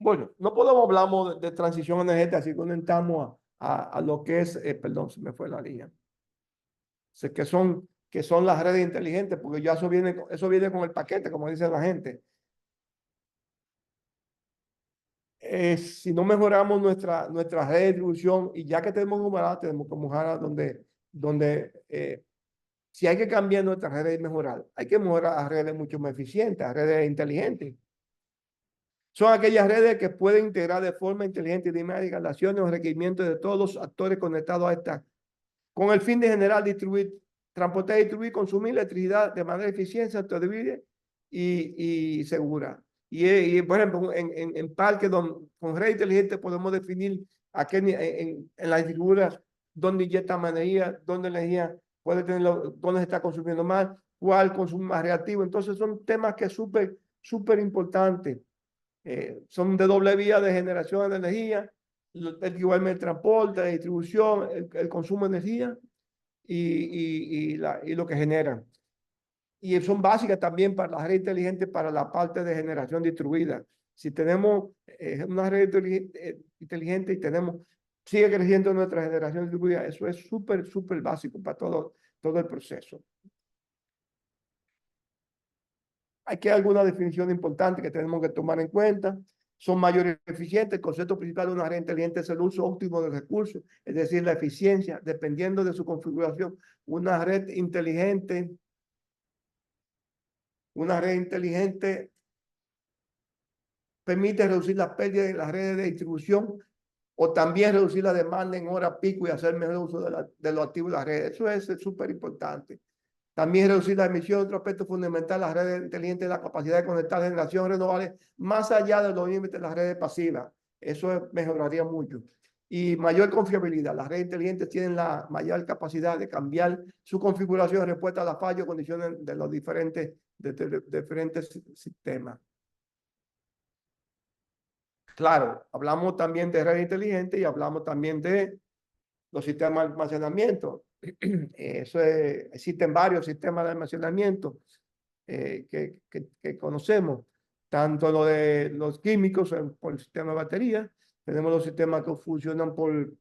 Bueno, no podemos hablar de transición energética, así que no entramos a lo que es, perdón, se me fue la línea. Sé que son las redes inteligentes, porque ya eso viene con el paquete, como dice la gente. Si no mejoramos nuestra red de distribución, y ya que tenemos que mejorar donde si hay que cambiar nuestras redes y mejorar, hay que mejorar a redes mucho más eficientes, a redes inteligentes. Son aquellas redes que pueden integrar de forma inteligente y dinámica las acciones o requerimientos de todos los actores conectados a esta, con el fin de generar, distribuir, transportar, distribuir, consumir electricidad de manera eficiente, sostenible y segura. Por ejemplo, en parques con red inteligente podemos definir en las figuras dónde inyecta más energía, dónde la energía puede tenerlo, dónde se está consumiendo más, cuál consume más reactivo. Entonces son temas que súper importantes. Son de doble vía de generación de energía, igualmente el transporte, la distribución, el consumo de energía y lo que generan. Y son básicas también para la red inteligente, para la parte de generación distribuida. Si tenemos una red inteligente y sigue creciendo nuestra generación distribuida, eso es súper básico para todo el proceso. Hay alguna definición importante que tenemos que tomar en cuenta. Son mayores eficientes. El concepto principal de una red inteligente es el uso óptimo de recursos, es decir, la eficiencia, dependiendo de su configuración. Una red inteligente permite reducir las pérdidas de las redes de distribución o también reducir la demanda en hora pico y hacer mejor uso de los activos de las redes. Eso es súper importante. También reducir la emisión, otro aspecto fundamental, las redes inteligentes, la capacidad de conectar generación renovable más allá de los límites de las redes pasivas. Eso mejoraría mucho. Y mayor confiabilidad. Las redes inteligentes tienen la mayor capacidad de cambiar su configuración en respuesta a las fallos o condiciones de los diferentes sistemas. Claro, hablamos también de redes inteligentes y hablamos también de los sistemas de almacenamiento. Existen varios sistemas de almacenamiento que conocemos, tanto lo de los químicos por el sistema de batería, tenemos los sistemas que funcionan por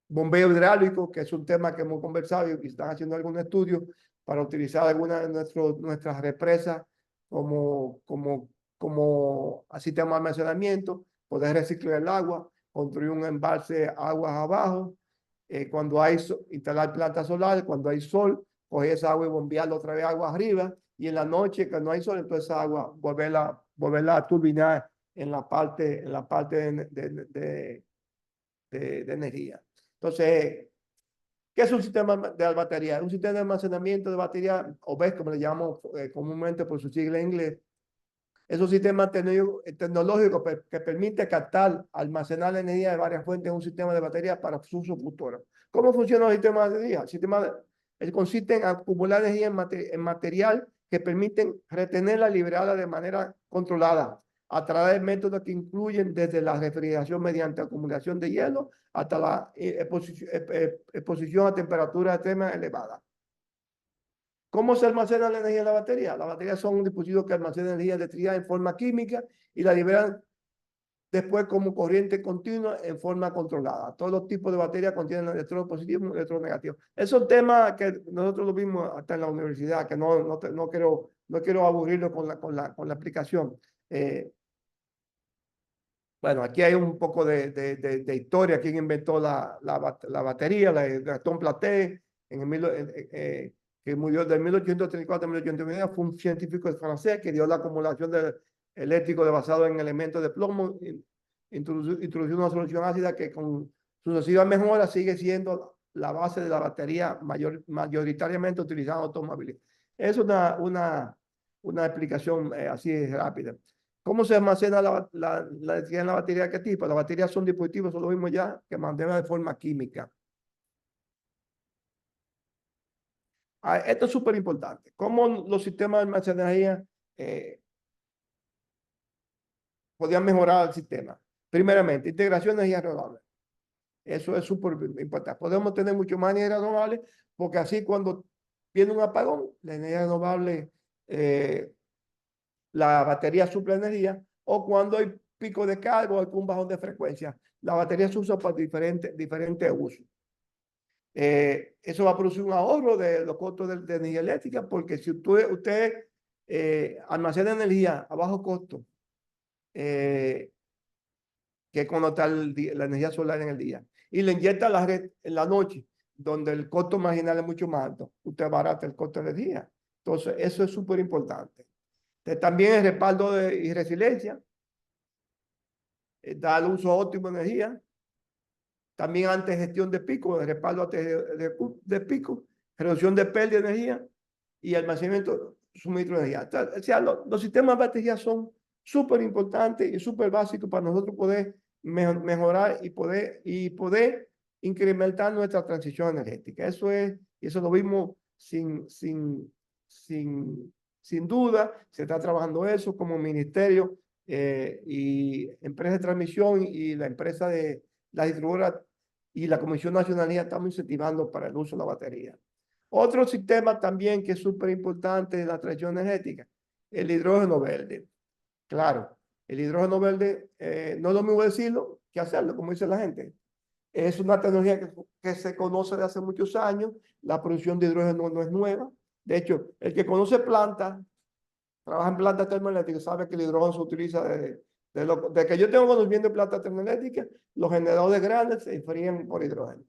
bombeo hidráulico, que es un tema que hemos conversado y están haciendo algún estudio para utilizar algunas de nuestras represas como sistema de almacenamiento, poder reciclar el agua, construir un embalse aguas abajo, instalar plantas solares, cuando hay sol, coger esa agua y bombearla otra vez agua arriba, y en la noche que no hay sol, entonces esa agua volverla a turbinar en la parte de energía. Entonces, ¿qué es un sistema de batería? Es un sistema de almacenamiento de batería, o BES, como le llamamos comúnmente por su sigla en inglés. Es un sistema tecnológico que permite captar, almacenar la energía de varias fuentes en un sistema de batería para su uso futuro. ¿Cómo funciona el sistema de batería? Consiste en acumular energía en material que permiten retenerla y liberarla de manera controlada a través de métodos que incluyen desde la refrigeración mediante acumulación de hielo hasta la exposición a temperaturas extremas elevadas. ¿Cómo se almacena la energía en la batería? Las baterías son un dispositivo que almacena energía eléctrica en forma química y la liberan después como corriente continua en forma controlada. Todos los tipos de baterías contienen electrones positivos y electrones negativos. Es un tema que nosotros lo vimos hasta en la universidad, que no quiero aburrirlo con la explicación. Bueno, aquí hay un poco de historia. ¿Quién inventó la batería? La Gastón Platé en que murió de 1834 a 1839, fue un científico francés que dio la acumulación eléctrico basado en elementos de plomo, introdujo una solución ácida que con sucesivas mejoras sigue siendo la base de la batería mayoritariamente utilizada en automóviles. Es una explicación así rápida. ¿Cómo se almacena la energía en la batería? ¿Qué tipo? Las baterías son dispositivos, son lo mismo ya, que mantienen de forma química. Esto es súper importante. ¿Cómo los sistemas de almacenaje podían mejorar el sistema? Primeramente, integración de energía renovable. Eso es súper importante. Podemos tener mucho más energía renovable porque así cuando viene un apagón, la energía renovable, la batería suple energía, o cuando hay pico de carga o algún bajón de frecuencia, la batería se usa para diferentes usos. Eso va a producir un ahorro de los costos de energía eléctrica, porque si usted almacena energía a bajo costo, que es cuando está la energía solar en el día, y le inyecta a la red en la noche, donde el costo marginal es mucho más alto, usted abarata el costo de energía. Entonces, eso es súper importante. También el respaldo y resiliencia, da el uso óptimo de energía. También ante gestión de pico, el respaldo de pico, reducción de pérdida de energía y almacenamiento, suministro de energía. O sea, los sistemas de batería son súper importantes y súper básicos para nosotros poder mejorar y poder incrementar nuestra transición energética. Eso lo vimos sin duda. Se está trabajando eso como ministerio y empresa de transmisión y la empresa de la distribuidora y la Comisión Nacional de Energía estamos incentivando para el uso de la batería. Otro sistema también que es súper importante en la transición energética, el hidrógeno verde. Claro, el hidrógeno verde no es lo mismo decirlo que hacerlo, como dice la gente. Es una tecnología que se conoce de hace muchos años. La producción de hidrógeno no es nueva. De hecho, el que conoce plantas, trabaja en plantas termoeléctricas, sabe que el hidrógeno se utiliza de que yo tengo conocimiento de plantas termoeléctricas, los generadores grandes se enfrían por hidrógeno.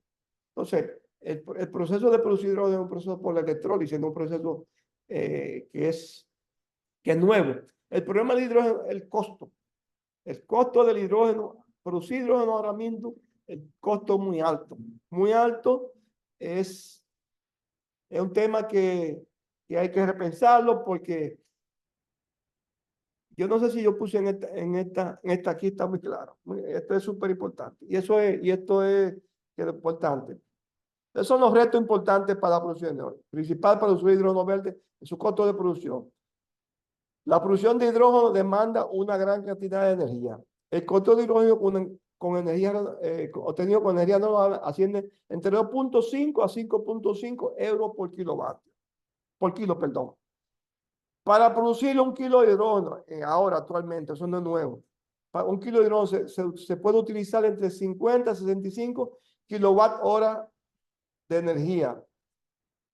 Entonces, el proceso de producir hidrógeno es un proceso por la electrólisis, no un proceso que es nuevo. El problema del hidrógeno es el costo. El costo del hidrógeno, producir hidrógeno ahora mismo, el costo muy alto. Muy alto es un tema que hay que repensarlo porque yo no sé si yo puse en esta aquí, está muy claro. Esto es súper importante. Y esto es importante. Esos son los retos importantes para la producción de hoy. Principal para usar hidrógeno verde es su costo de producción. La producción de hidrógeno demanda una gran cantidad de energía. El costo de hidrógeno con energía obtenido con energía renovable asciende entre 2.5 a 5.5 euros por kilovatio. Por kilo, perdón. Para producir un kilo de hidrógeno, ahora actualmente, eso no es nuevo, para un kilo de hidrógeno se puede utilizar entre 50 a 65 kilowatt hora de energía,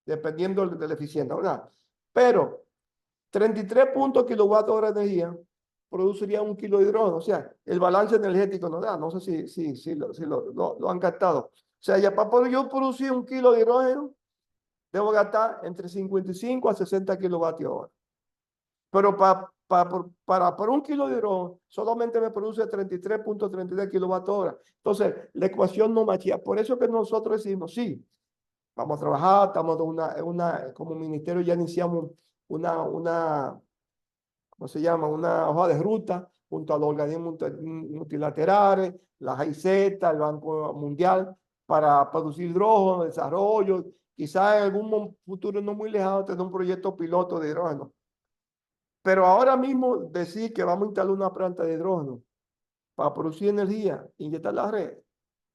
dependiendo de la eficiencia, ¿verdad? Pero 33 kilowatt hora de energía produciría un kilo de hidrógeno, o sea, el balance energético no da, no sé si lo han captado. O sea, ya para poder yo producir un kilo de hidrógeno, debo gastar entre 55 a 60 kilovatios hora. Pero para un kilo de hidrógeno solamente me produce 33.33 kilovatios hora. Entonces, la ecuación no machea. Por eso que nosotros decimos, sí, vamos a trabajar, estamos como ministerio ya iniciamos ¿cómo se llama? Una hoja de ruta junto a los organismos multilaterales, la GIZ, el Banco Mundial, para producir hidrógeno, desarrollo, quizás en algún futuro no muy lejano tener un proyecto piloto de hidrógeno. Pero ahora mismo decir que vamos a instalar una planta de hidrógeno para producir energía, inyectar la red,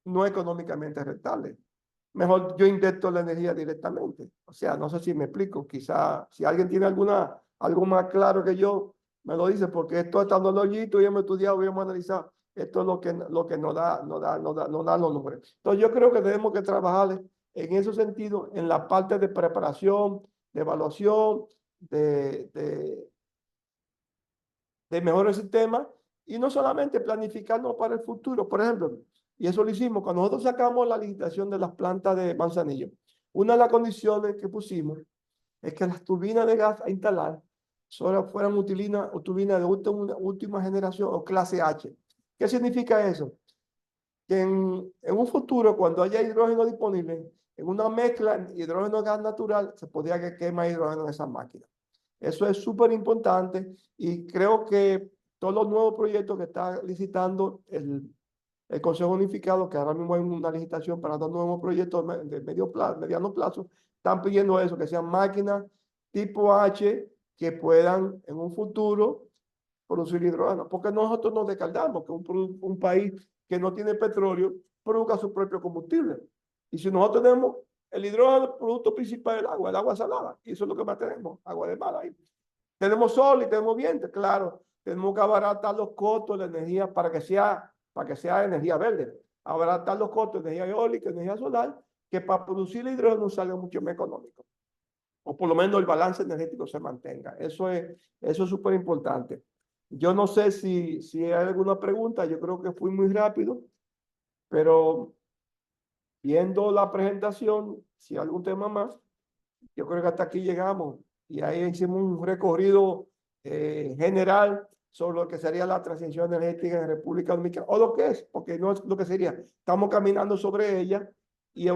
no es económicamente rentable. Mejor yo inyecto la energía directamente. O sea, no sé si me explico. Quizá si alguien tiene algo más claro que yo, me lo dice, porque esto estando en el hoyito y hemos estudiado y hemos analizado. Esto es lo que nos da los números. Entonces yo creo que tenemos que trabajar en ese sentido, en la parte de preparación, de evaluación, de mejores sistemas y no solamente planificarnos para el futuro. Por ejemplo, y eso lo hicimos cuando nosotros sacamos la licitación de las plantas de Manzanillo. Una de las condiciones que pusimos es que las turbinas de gas a instalar solo fueran turbinas de última generación o clase H. ¿Qué significa eso? Que en un futuro, cuando haya hidrógeno disponible, en una mezcla hidrógeno-gas natural, se podría que quema hidrógeno en esas máquinas. Eso es súper importante y creo que todos los nuevos proyectos que está licitando el Consejo Unificado, que ahora mismo hay una licitación para dos nuevos proyectos de mediano plazo, están pidiendo eso, que sean máquinas tipo H que puedan en un futuro producir hidrógeno, porque nosotros nos descartamos que un país que no tiene petróleo produzca su propio combustible. Y si nosotros tenemos el hidrógeno, el producto principal del agua, el agua salada, y eso es lo que más tenemos, agua de mar ahí. Tenemos sol y tenemos viento, claro, tenemos que abaratar los costos de la energía para que sea energía verde, abaratar los costos de energía eólica, energía solar, que para producir el hidrógeno salga mucho más económico, o por lo menos el balance energético se mantenga. Eso es súper importante. Yo no sé si hay alguna pregunta, yo creo que fui muy rápido, pero viendo la presentación, si hay algún tema más, yo creo que hasta aquí llegamos y ahí hicimos un recorrido general sobre lo que sería la transición energética en República Dominicana, o lo que es, porque no es lo que sería. Estamos caminando sobre ella y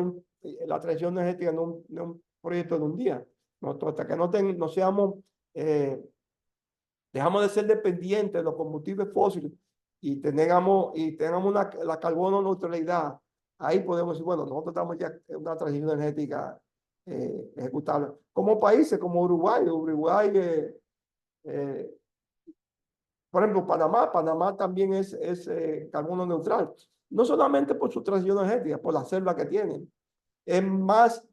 la transición energética no es un proyecto de un día. Nosotros, hasta que no seamos, dejamos de ser dependientes de los combustibles fósiles y tengamos la carbono neutralidad, ahí podemos decir, bueno, nosotros estamos ya en una transición energética ejecutable. Como países como Uruguay, eh, por ejemplo, Panamá también es carbono neutral, no solamente por su transición energética, por la selva que tienen, es más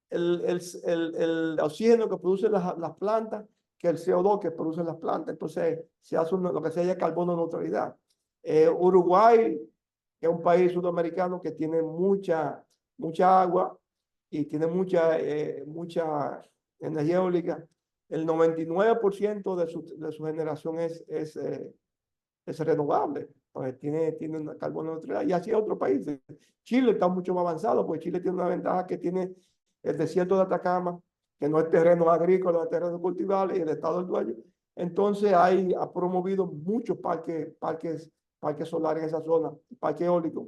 el oxígeno que producen las plantas que el CO2 que producen las plantas. Entonces, se hace lo que se llama carbono neutralidad. Uruguay es un país sudamericano que tiene mucha agua y tiene mucha energía eólica. El 99% de su generación es renovable. Pues tiene una carbono neutral. Y así es otros países. Chile está mucho más avanzado, porque Chile tiene una ventaja que tiene el desierto de Atacama, que no es terreno agrícola, es terreno cultivable, y el Estado es dueño. Entonces ha promovido muchos parques solares en esa zona, parques eólicos.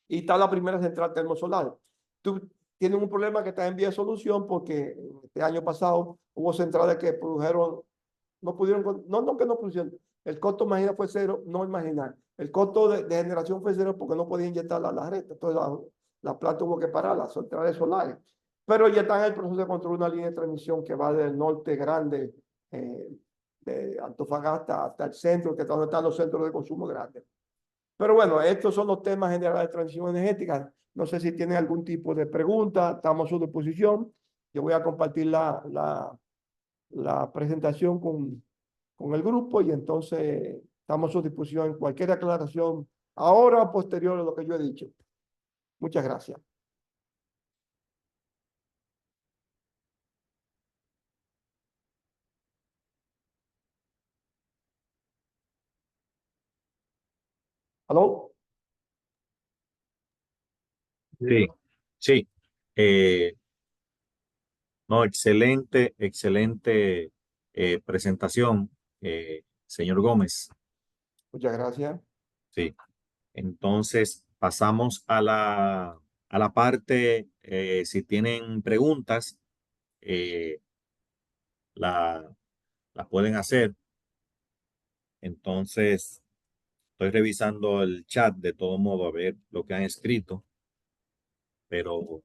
Y está la primera central termosolar. Tú tienes un problema que está en vía de solución porque este año pasado hubo centrales que produjeron, no pudieron, no que no produjeron, el costo marginal fue cero, no imaginar. El costo de generación fue cero porque no podía inyectar la red. Entonces la planta tuvo que parar, las centrales solares. Pero ya está en el proceso de construir una línea de transmisión que va del norte grande, eh, de Antofagasta hasta el centro, que es donde están los centros de consumo grandes. Pero bueno, estos son los temas generales de transición energética. No sé si tienen algún tipo de pregunta, estamos a su disposición. Yo voy a compartir la presentación con el grupo y entonces estamos a su disposición en cualquier aclaración ahora o posterior a lo que yo he dicho. Muchas gracias. ¿Aló?
Sí, sí. No, excelente, excelente presentación, señor Gómez.
Muchas gracias.
Sí. Entonces, pasamos a la parte, si tienen preguntas, eh, la, la pueden hacer. Entonces, estoy revisando el chat de todo modo a ver lo que han escrito, pero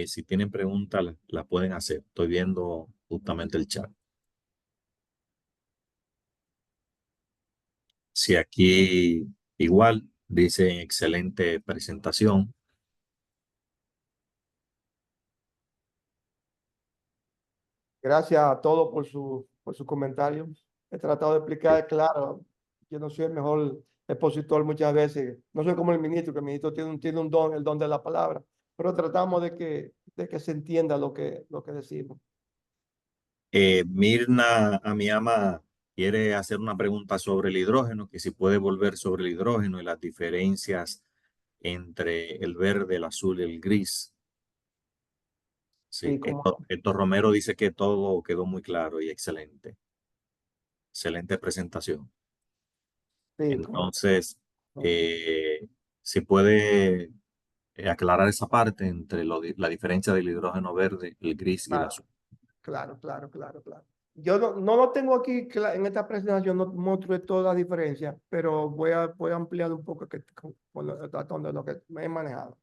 si tienen preguntas, la pueden hacer. Estoy viendo justamente el chat. Si aquí igual dice excelente presentación.
Gracias a todos por su comentario. He tratado de explicar, claro, yo no soy el mejor expositor muchas veces. No soy como el ministro, que el ministro tiene un don, el don de la palabra, pero tratamos de que se entienda lo que decimos.
Mirna Amiama quiere hacer una pregunta sobre el hidrógeno, que si puede volver sobre el hidrógeno y las diferencias entre el verde, el azul y el gris. Sí,
Sí, como,
Héctor Romero dice que todo quedó muy claro y excelente. Excelente presentación.
sí, como,
Entonces, se puede aclarar esa parte entre la diferencia del hidrógeno verde, el gris y el
claro,
azul.
claro, claro, claro, claro. Yo no lo tengo aquí en esta presentación, no muestro toda la diferencia, pero voy a ampliar un poco de lo que me he manejado.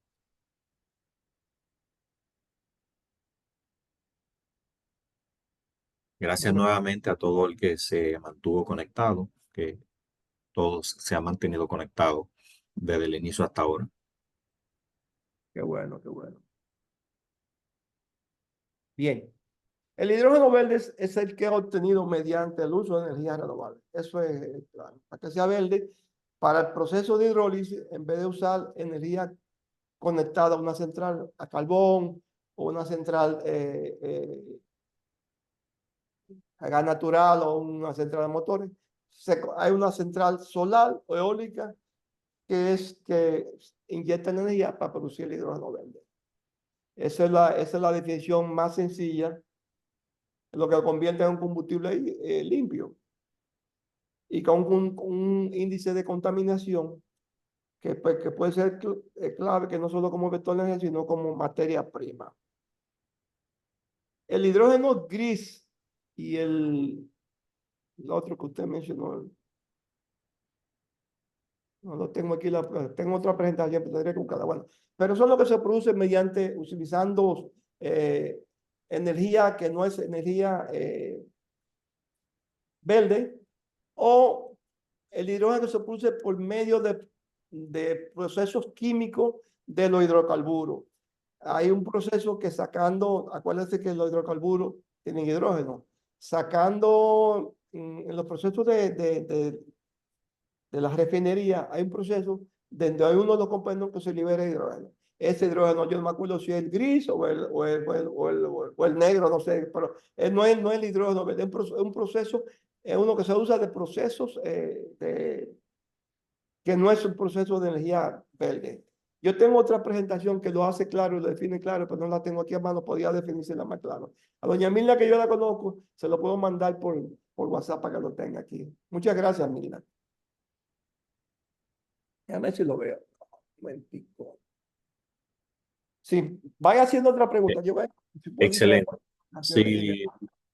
Gracias nuevamente a todo el que se mantuvo conectado, que todos se han mantenido conectados desde el inicio hasta ahora.
Qué bueno, qué bueno. Bien. El hidrógeno verde es el que es obtenido mediante el uso de energías renovables. Eso es claro. Para que sea verde, para el proceso de hidrólisis, en vez de usar energía conectada a una central a carbón o una central a gas natural o una central de motores, hay una central solar o eólica que inyecta energía para producir el hidrógeno verde. Esa es la definición más sencilla, lo que lo convierte en un combustible limpio y con un índice de contaminación que puede ser clave, que no solo como vector de energía, sino como materia prima. El hidrógeno gris y el otro que usted mencionó, no lo tengo aquí, tengo otra presentación, pero tendría que buscarla. Bueno, pero son lo que se produce mediante, utilizando energía que no es energía verde, o el hidrógeno se produce por medio de procesos químicos de los hidrocarburos. Hay un proceso que sacando, acuérdense que los hidrocarburos tienen hidrógeno, sacando en los procesos de la refinería, hay un proceso donde hay uno de los componentes que se libera hidrógeno. Ese hidrógeno, yo no me acuerdo si es el gris o el negro, no sé, pero no es el hidrógeno, es un proceso, es uno que se usa de procesos que no es un proceso de energía verde. Yo tengo otra presentación que lo hace claro y lo define claro, pero no la tengo aquí a mano, podría definirla más claro. A doña Milna, que yo la conozco, se lo puedo mandar por WhatsApp para que lo tenga aquí. Muchas gracias, Milna. Déjame ver si lo veo. Un momentico. Sí, vaya haciendo otra
Eh,
pregunta. Si puedo
Excelente.
hacer,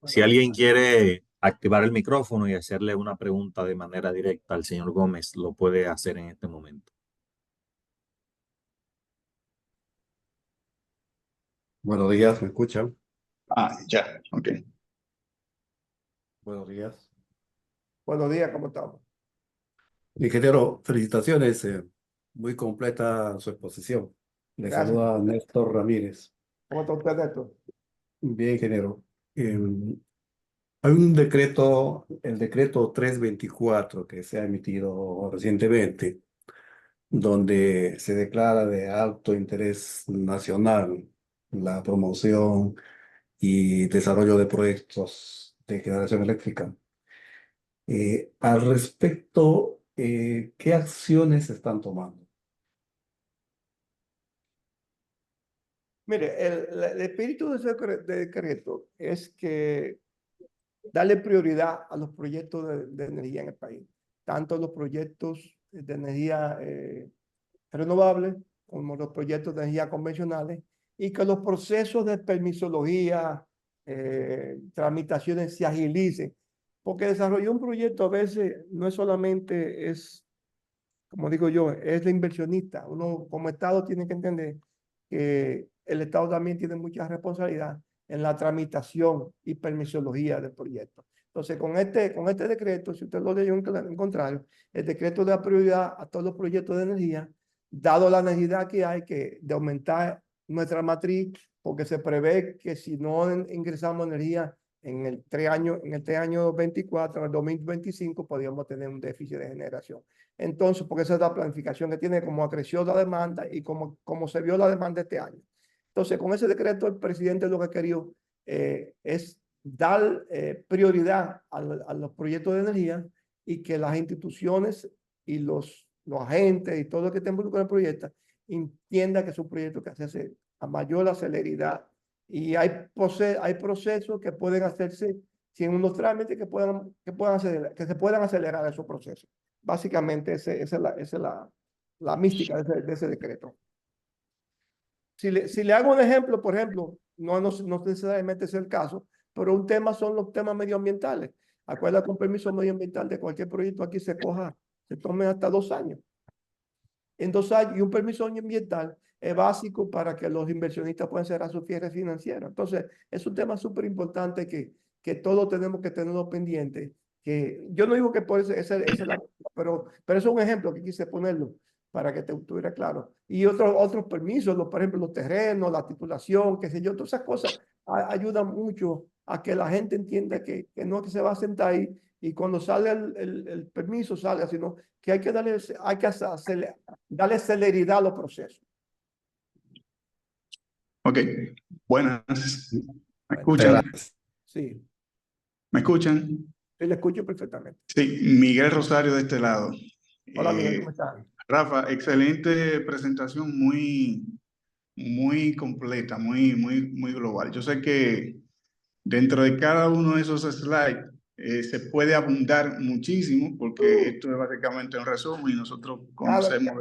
Si alguien quiere activar el micrófono y hacerle una pregunta de manera directa al señor Gómez, lo puede hacer en este momento.
Buenos días, ¿me escuchan?
Ya, ok.
Buenos días.
Buenos días, ¿cómo estamos?
Ingeniero, felicitaciones. Muy completa su exposición. Le
Gracias.
saluda Néstor Ramírez.
¿Cómo está usted, Néstor?
Bien, ingeniero. Hay un decreto, el decreto 324 que se ha emitido recientemente, donde se declara de alto interés nacional la promoción y desarrollo de proyectos de generación eléctrica. Al respecto, ¿qué acciones se están tomando?
Mire, el espíritu de ese decreto es que darle prioridad a los proyectos de energía en el país, tanto los proyectos de energía renovables como los proyectos de energía convencionales, y que los procesos de permisología, tramitaciones se agilicen, porque desarrollar un proyecto a veces no es solamente, como digo yo, es de inversionista. Uno como Estado tiene que entender que el Estado también tiene mucha responsabilidad en la tramitación y permisología del proyecto. Entonces, con este decreto, si usted lo leyó en contrario, el decreto da prioridad a todos los proyectos de energía, dado la necesidad que hay de aumentar nuestra matriz, porque se prevé que si no ingresamos energía en el 3 años 24, en el 2025, podríamos tener un déficit de generación. Entonces, porque esa es la planificación que tiene, como creció la demanda y como se vio la demanda este año. Entonces, con ese decreto, el presidente lo que quería es dar prioridad a los proyectos de energía, y que las instituciones y los agentes y todo lo que esté involucrado en el proyecto entienda que es un proyecto que se hace a mayor celeridad Y hay procesos que pueden hacerse sin unos trámites que se puedan acelerar esos procesos. Básicamente, esa es la mística de ese decreto. Si le hago un ejemplo, por ejemplo, no necesariamente es el caso, pero un tema son los temas medioambientales. Acuérdate que un permiso medioambiental de cualquier proyecto aquí se tome hasta 2 años. En 2 años, y un permiso ambiental es básico para que los inversionistas puedan cerrar sus cierres financieros. Entonces, es un tema súper importante que todos tenemos que tenerlo pendiente. Que yo no digo que por eso pero es un ejemplo que quise ponerlo para que te estuviera claro. Y otros permisos, por ejemplo, los terrenos, la titulación, qué sé yo, todas esas cosas ayudan mucho a que la gente entienda que no es que se va a sentar ahí y cuando sale el permiso sale, sino que hay que darle celeridad a los procesos.
Ok, buenas. ¿Me escuchan?
Gracias.
Sí,
¿Me escuchan?
sí, le escucho perfectamente.
Sí, Miguel Rosario de este lado.
Hola, Miguel, ¿cómo estás?
Rafa, excelente presentación, muy completa, muy global. Yo sé que dentro de cada uno de esos slides se puede abundar muchísimo porque esto es básicamente un resumen y nosotros conocemos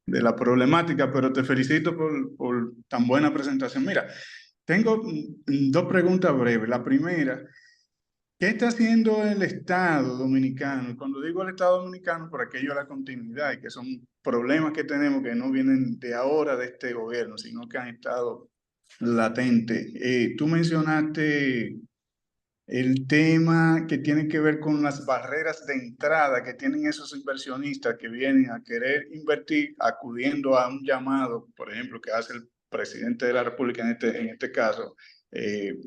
de la problemática, pero te felicito por tan buena presentación. Mira, tengo 2 preguntas breves. La primera, ¿qué está haciendo el Estado dominicano? Y cuando digo el Estado dominicano, por aquello de la continuidad, y que son problemas que tenemos que no vienen de ahora de este gobierno, sino que han estado latentes. Tú mencionaste el tema que tiene que ver con las barreras de entrada que tienen esos inversionistas que vienen a querer invertir, acudiendo a un llamado, por ejemplo, que hace el presidente de la República en este caso,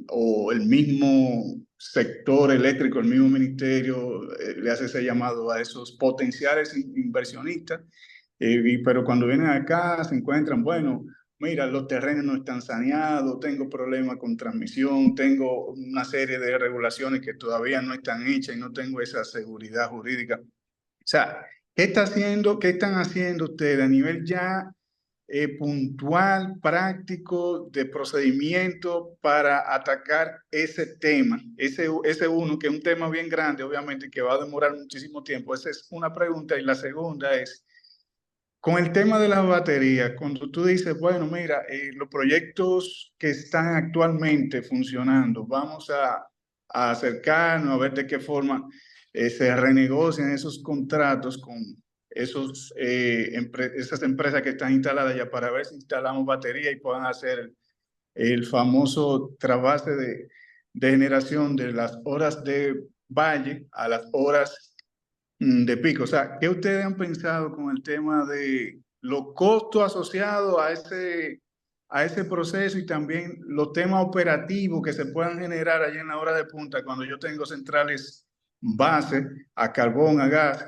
o el mismo sector eléctrico, el mismo ministerio, le hace ese llamado a esos potenciales inversionistas, pero cuando vienen acá se encuentran, bueno, mira, los terrenos no están saneados, tengo problemas con transmisión, tengo una serie de regulaciones que todavía no están hechas y no tengo esa seguridad jurídica. O sea, ¿qué están haciendo ustedes a nivel ya puntual, práctico, de procedimiento para atacar ese tema? Ese uno, que es un tema bien grande, obviamente, que va a demorar muchísimo tiempo. Esa es una pregunta. Y la segunda es, con el tema de las baterías, cuando tú dices, bueno, mira, los proyectos que están actualmente funcionando, vamos a acercarnos a ver de qué forma se renegocian esos contratos con esas empresas que están instaladas ya para ver si instalamos baterías y puedan hacer el famoso trasvase de generación de las horas de valle a las horas de pico. O sea, ¿qué ustedes han pensado con el tema de los costos asociados a ese proceso y también los temas operativos que se puedan generar allá en la hora de punta cuando yo tengo centrales base a carbón, a gas,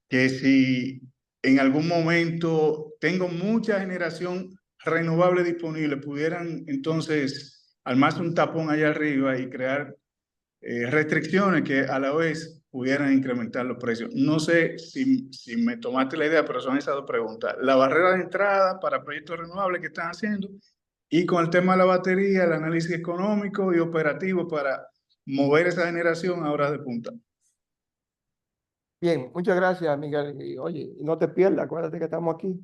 que si en algún momento tengo mucha generación renovable disponible, pudieran entonces armarse un tapón allá arriba y crear restricciones que a la vez pudieran incrementar los precios? No sé si me tomaste la idea, pero son esas 2 preguntas. La barrera de entrada para proyectos renovables que están haciendo y con el tema de la batería, el análisis económico y operativo para mover esa generación a horas de punta.
Bien, muchas gracias, Miguel. Y, oye, no te pierdas, acuérdate que estamos aquí.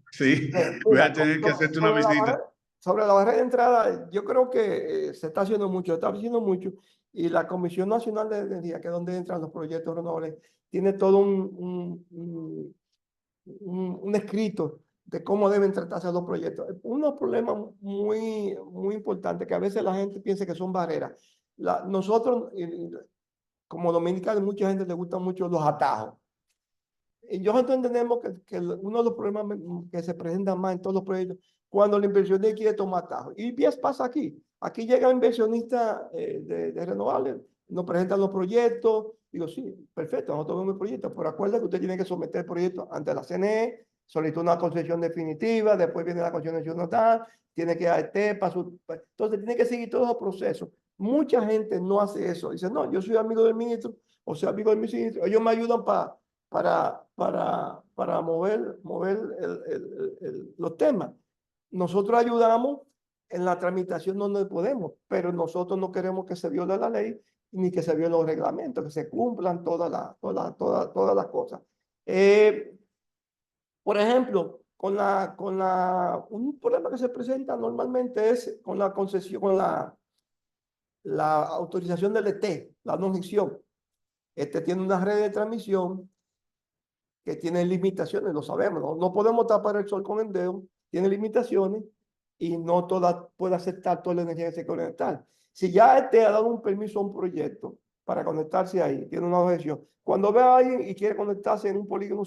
Sí, voy
Mira,
a tener que hacerte una visita.
Sobre la barrera de entrada, yo creo que se está haciendo mucho, y la Comisión Nacional de Energía, que es donde entran los proyectos renovables, tiene todo un escrito de cómo deben tratarse los proyectos. Unos problemas muy importantes que a veces la gente piensa que son barreras. Nosotros, como dominicanos, mucha gente le gusta mucho los atajos. Y nosotros entendemos que uno de los problemas que se presentan más en todos los proyectos, cuando el inversionista quiere tomar atajos. Y bien pasa aquí. Aquí llega un inversionista de renovables, nos presentan los proyectos. Digo, sí, perfecto, nosotros vemos el proyecto, pero acuérdate que usted tiene que someter el proyecto ante la CNE, solicitar una concesión definitiva, después viene la concesión notar, tiene que ir a ETEPA, entonces tiene que seguir todos los procesos. Mucha gente no hace eso. Dice, no, yo soy amigo del ministro, o sea, amigo del ministro, ellos me ayudan para mover los temas. Nosotros ayudamos en la tramitación no nos podemos, pero nosotros no queremos que se viole la ley ni que se violen los reglamentos, que se cumplan todas las cosas. Por ejemplo, un problema que se presenta normalmente es con la concesión, con la autorización del ET, la non-gestión. Este tiene una red de transmisión que tiene limitaciones, lo sabemos, no podemos tapar el sol con el dedo, tiene limitaciones y no toda puede aceptar toda la energía que se conectar. Si ya este ha dado un permiso a un proyecto para conectarse ahí, tiene una objeción. Cuando ve a alguien y quiere conectarse en un polígono,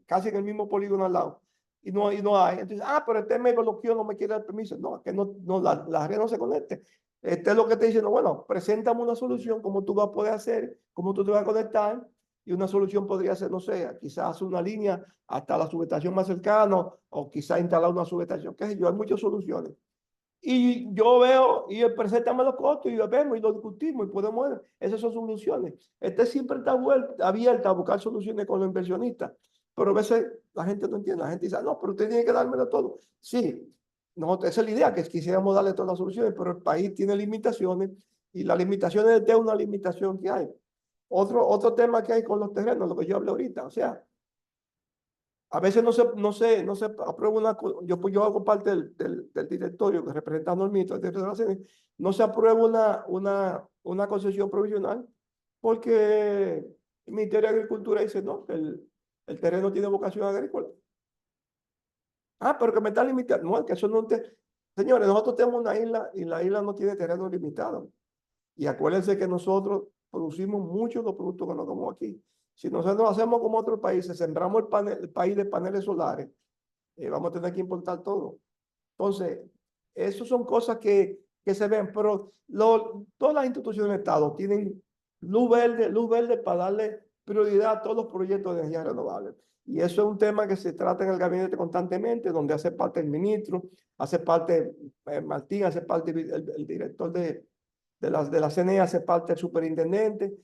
casi en el mismo polígono al lado, y no hay, entonces, pero este me bloqueó, no me quiere dar permiso. No, que la red no se conecte. Este es lo que te dice, no, bueno, preséntame una solución, cómo tú vas a poder hacer, cómo tú te vas a conectar, y una solución podría ser, no sé, quizás una línea hasta la subestación más cercana, o quizás instalar una subestación, qué sé yo, hay muchas soluciones. Y yo veo, y él preséntame los costos, y vemos, y lo discutimos, y podemos ver, esas son soluciones. Este siempre está abierta a buscar soluciones con los inversionistas, pero a veces la gente no entiende, la gente dice, no, pero usted tiene que dármelo todo. Sí, nosotros, esa es la idea, que quisiéramos darle todas las soluciones, pero el país tiene limitaciones, y las limitaciones de una limitación que hay. Otro tema que hay con los terrenos, lo que yo hablé ahorita, o sea, a veces no se aprueba yo hago parte del directorio que representando al ministro de Relaciones, no se aprueba una concesión provisional porque el Ministerio de Agricultura dice, no, que el terreno tiene vocación agrícola. Pero que me está limitando. No, que eso no Señores, nosotros tenemos una isla y la isla no tiene terreno limitado. Y acuérdense que nosotros producimos muchos de los productos que nos comemos aquí. Si nosotros hacemos como otros países, sembramos el país de paneles solares, vamos a tener que importar todo. Entonces, eso son cosas que se ven, pero todas las instituciones del Estado tienen luz verde para darle prioridad a todos los proyectos de energía renovable. Y eso es un tema que se trata en el gabinete constantemente, donde hace parte el ministro, hace parte Martín, hace parte el director de la CNE, hace parte el superintendente,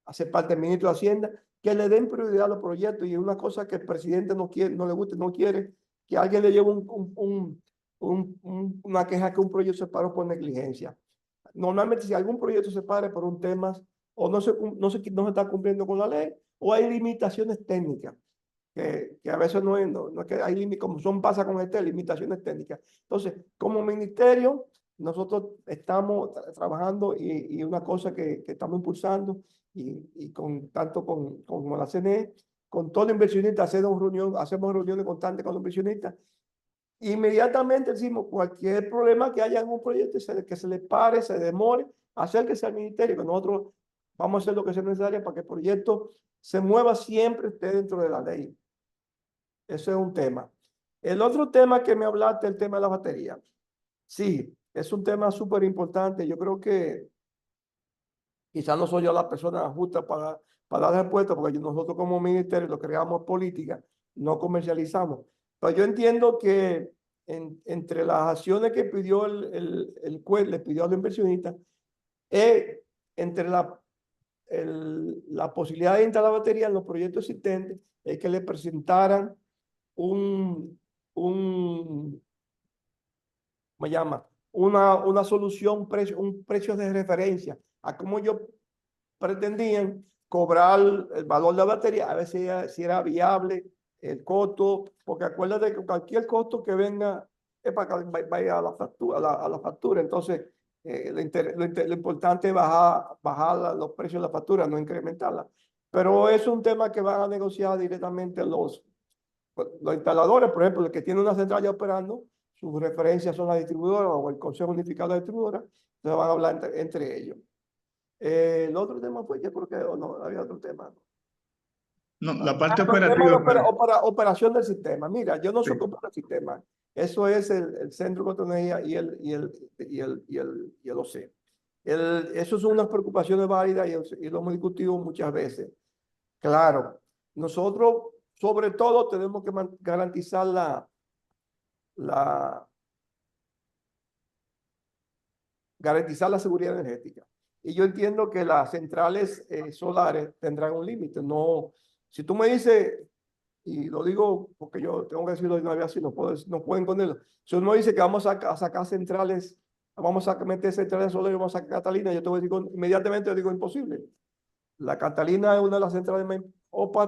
hace parte el ministro de Hacienda, que le den prioridad a los proyectos. Y es una cosa que el presidente no le gusta, no quiere que alguien le lleve una queja que un proyecto se paró por negligencia. Normalmente, si algún proyecto se para por un tema o no se está cumpliendo con la ley, o hay limitaciones técnicas, que a veces no es que hay como pasa con limitaciones técnicas. Entonces, como ministerio, nosotros estamos trabajando y una cosa que estamos impulsando y tanto con la CNE, con todo el inversionista, hacemos reuniones constantes con los inversionistas. Inmediatamente decimos cualquier problema que haya en un proyecto, que se le pare, se demore, acérquese al ministerio, que nosotros vamos a hacer lo que sea necesario para que el proyecto se mueva siempre, esté dentro de la ley. Eso es un tema. El otro tema que me hablaste, el tema de la batería. Sí, es un tema súper importante. Yo creo que quizás no soy yo la persona justa para dar respuesta, porque nosotros como ministerio lo que creamos política, no comercializamos. Pero yo entiendo que entre las acciones que pidió el juez, le pidió a los inversionistas, entre la posibilidad de instalar batería en los proyectos existentes, es que le presentaran me llama, una solución, un precio de referencia a cómo ellos pretendían cobrar el valor de la batería, a ver si era viable el costo, porque acuérdate que cualquier costo que venga es para que vaya a la factura. Entonces, lo importante es bajar los precios de la factura, no incrementarla. Pero es un tema que van a negociar directamente los instaladores. Por ejemplo, el que tiene una central ya operando, sus referencias son las distribuidoras o el Consejo Unificado de Distribuidoras, entonces van a hablar entre ellos. El otro tema fue, yo creo que no, había otro tema.
No, la parte
El tema
operativa.
de operación del sistema. Mira, yo no soy
Sí.
culpable del sistema. Eso es el Centro de Autonomía y el OC. Eso son unas preocupaciones válidas y lo hemos discutido muchas veces. Claro, nosotros sobre todo tenemos que garantizar garantizar la seguridad energética. Y yo entiendo que las centrales solares tendrán un límite. No, si tú me dices, y lo digo porque yo tengo que decirlo de una vez así, no pueden ponerlo. Si uno dice que vamos a sacar centrales, vamos a meter centrales solares, vamos a sacar Catalina, yo te voy a decir inmediatamente, yo digo imposible. La Catalina es una de las centrales más,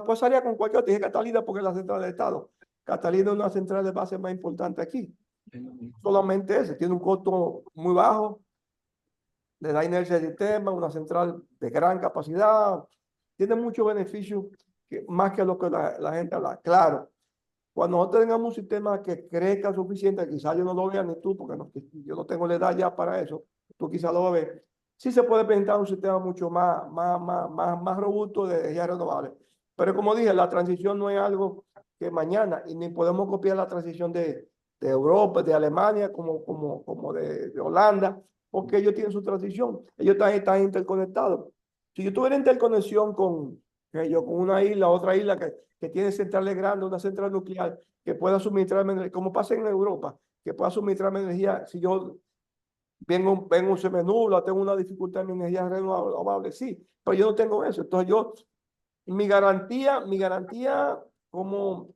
pues salía con cualquier otra, dije Catalina porque es la central del Estado. Catalina es una central de base más importante aquí. Solamente ese, tiene un costo muy bajo, le da inercia al sistema, una central de gran capacidad, tiene muchos beneficios más que lo que la gente habla. Claro, cuando nosotros tengamos un sistema que crezca suficiente, quizás yo no lo vea ni tú, porque yo no tengo la edad ya para eso, tú quizás lo vas a ver, sí se puede presentar un sistema mucho más robusto de energía renovable. Pero como dije, la transición no es algo que mañana, y ni podemos copiar la transición de Europa, de Alemania, como de Holanda, porque ellos tienen su transición, ellos están interconectados. Si yo tuviera interconexión con una isla, otra isla que tiene centrales grandes, una central nuclear, que pueda suministrarme energía, como pasa en Europa, que pueda suministrarme energía, si yo vengo se me nubla, tengo una dificultad en mi energía renovable, sí, pero yo no tengo eso. Entonces mi garantía como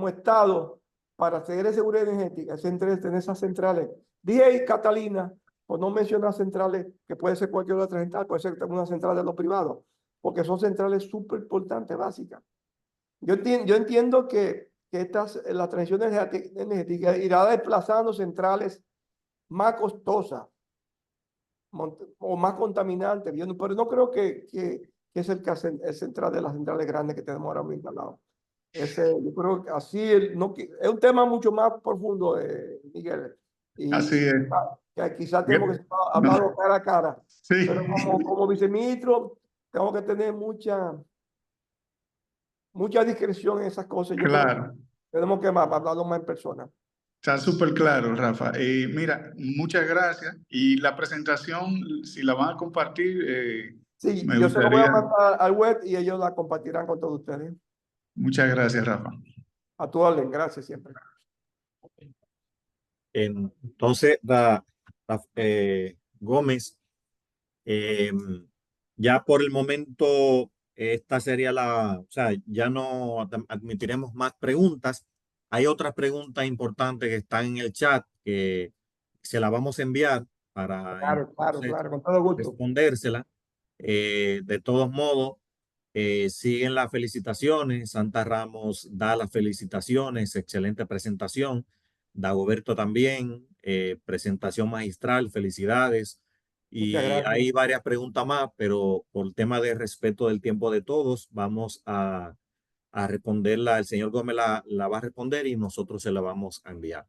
Estado para tener seguridad energética es en esas centrales. Dije ahí Catalina, por no mencionar centrales, que puede ser cualquier otra central, puede ser una central de los privados, porque son centrales súper importantes, básicas. Yo entiendo que la transición energética irá desplazando centrales más costosas o más contaminantes, pero no creo que es el caso el central de las centrales grandes que tenemos ahora mismo al lado. Yo creo que así es un tema mucho más profundo, Miguel.
Así
Y
es.
que quizás tenemos que hablarlo cara a cara.
Sí.
Pero como viceministro, tengo que tener mucha discreción en esas cosas. Yo creo que
Claro.
tenemos que hablarlo más en persona.
Está súper claro, Rafa. Mira, muchas gracias. Y la presentación, si la van a compartir,
Sí,
me
yo se lo voy a
gustaría.
mandar al web y ellos la compartirán con todos ustedes.
Muchas gracias, Rafa.
A tu orden, gracias siempre.
Entonces, Gómez, ya por el momento, esta sería o sea, ya no admitiremos más preguntas. Hay otras preguntas importantes que están en el chat que se las vamos a enviar para
Claro,
entonces
con todo gusto.
respondérsela. De todos modos, siguen las felicitaciones. Santa Ramos da las felicitaciones, excelente presentación. Dagoberto también, presentación magistral, felicidades.
Muchas
Y
gracias.
hay varias preguntas más, pero por tema de respeto del tiempo de todos, vamos a responderla. El señor Gómez la va a responder y nosotros se la vamos a enviar.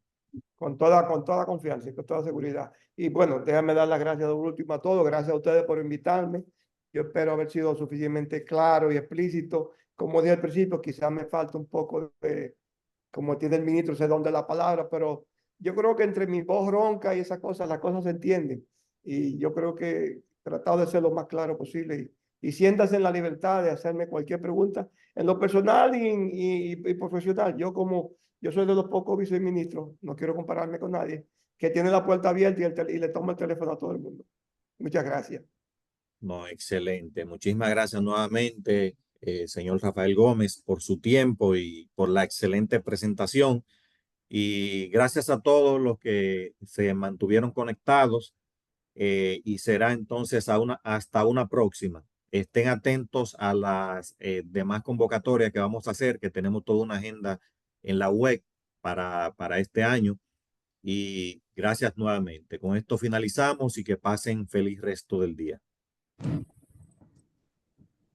Con toda confianza y con toda seguridad. Y bueno, déjame dar las gracias de último a todos. Gracias a ustedes por invitarme. Yo espero haber sido suficientemente claro y explícito. Como dije al principio, quizás me falta un poco de, como tiene el ministro, sé dónde la palabra, pero yo creo que entre mi voz ronca y esas cosas, las cosas se entienden. Y yo creo que he tratado de ser lo más claro posible. Y siéntase en la libertad de hacerme cualquier pregunta en lo personal y profesional. Yo soy de los pocos viceministros, no quiero compararme con nadie, que tiene la puerta abierta y le toma el teléfono a todo el mundo. Muchas gracias.
No, excelente. Muchísimas gracias nuevamente, señor Rafael Gómez, por su tiempo y por la excelente presentación. Y gracias a todos los que se mantuvieron conectados. Y será entonces hasta una próxima. Estén atentos a las demás convocatorias que vamos a hacer, que tenemos toda una agenda en la web para este año. Y gracias nuevamente. Con esto finalizamos y que pasen feliz resto del día.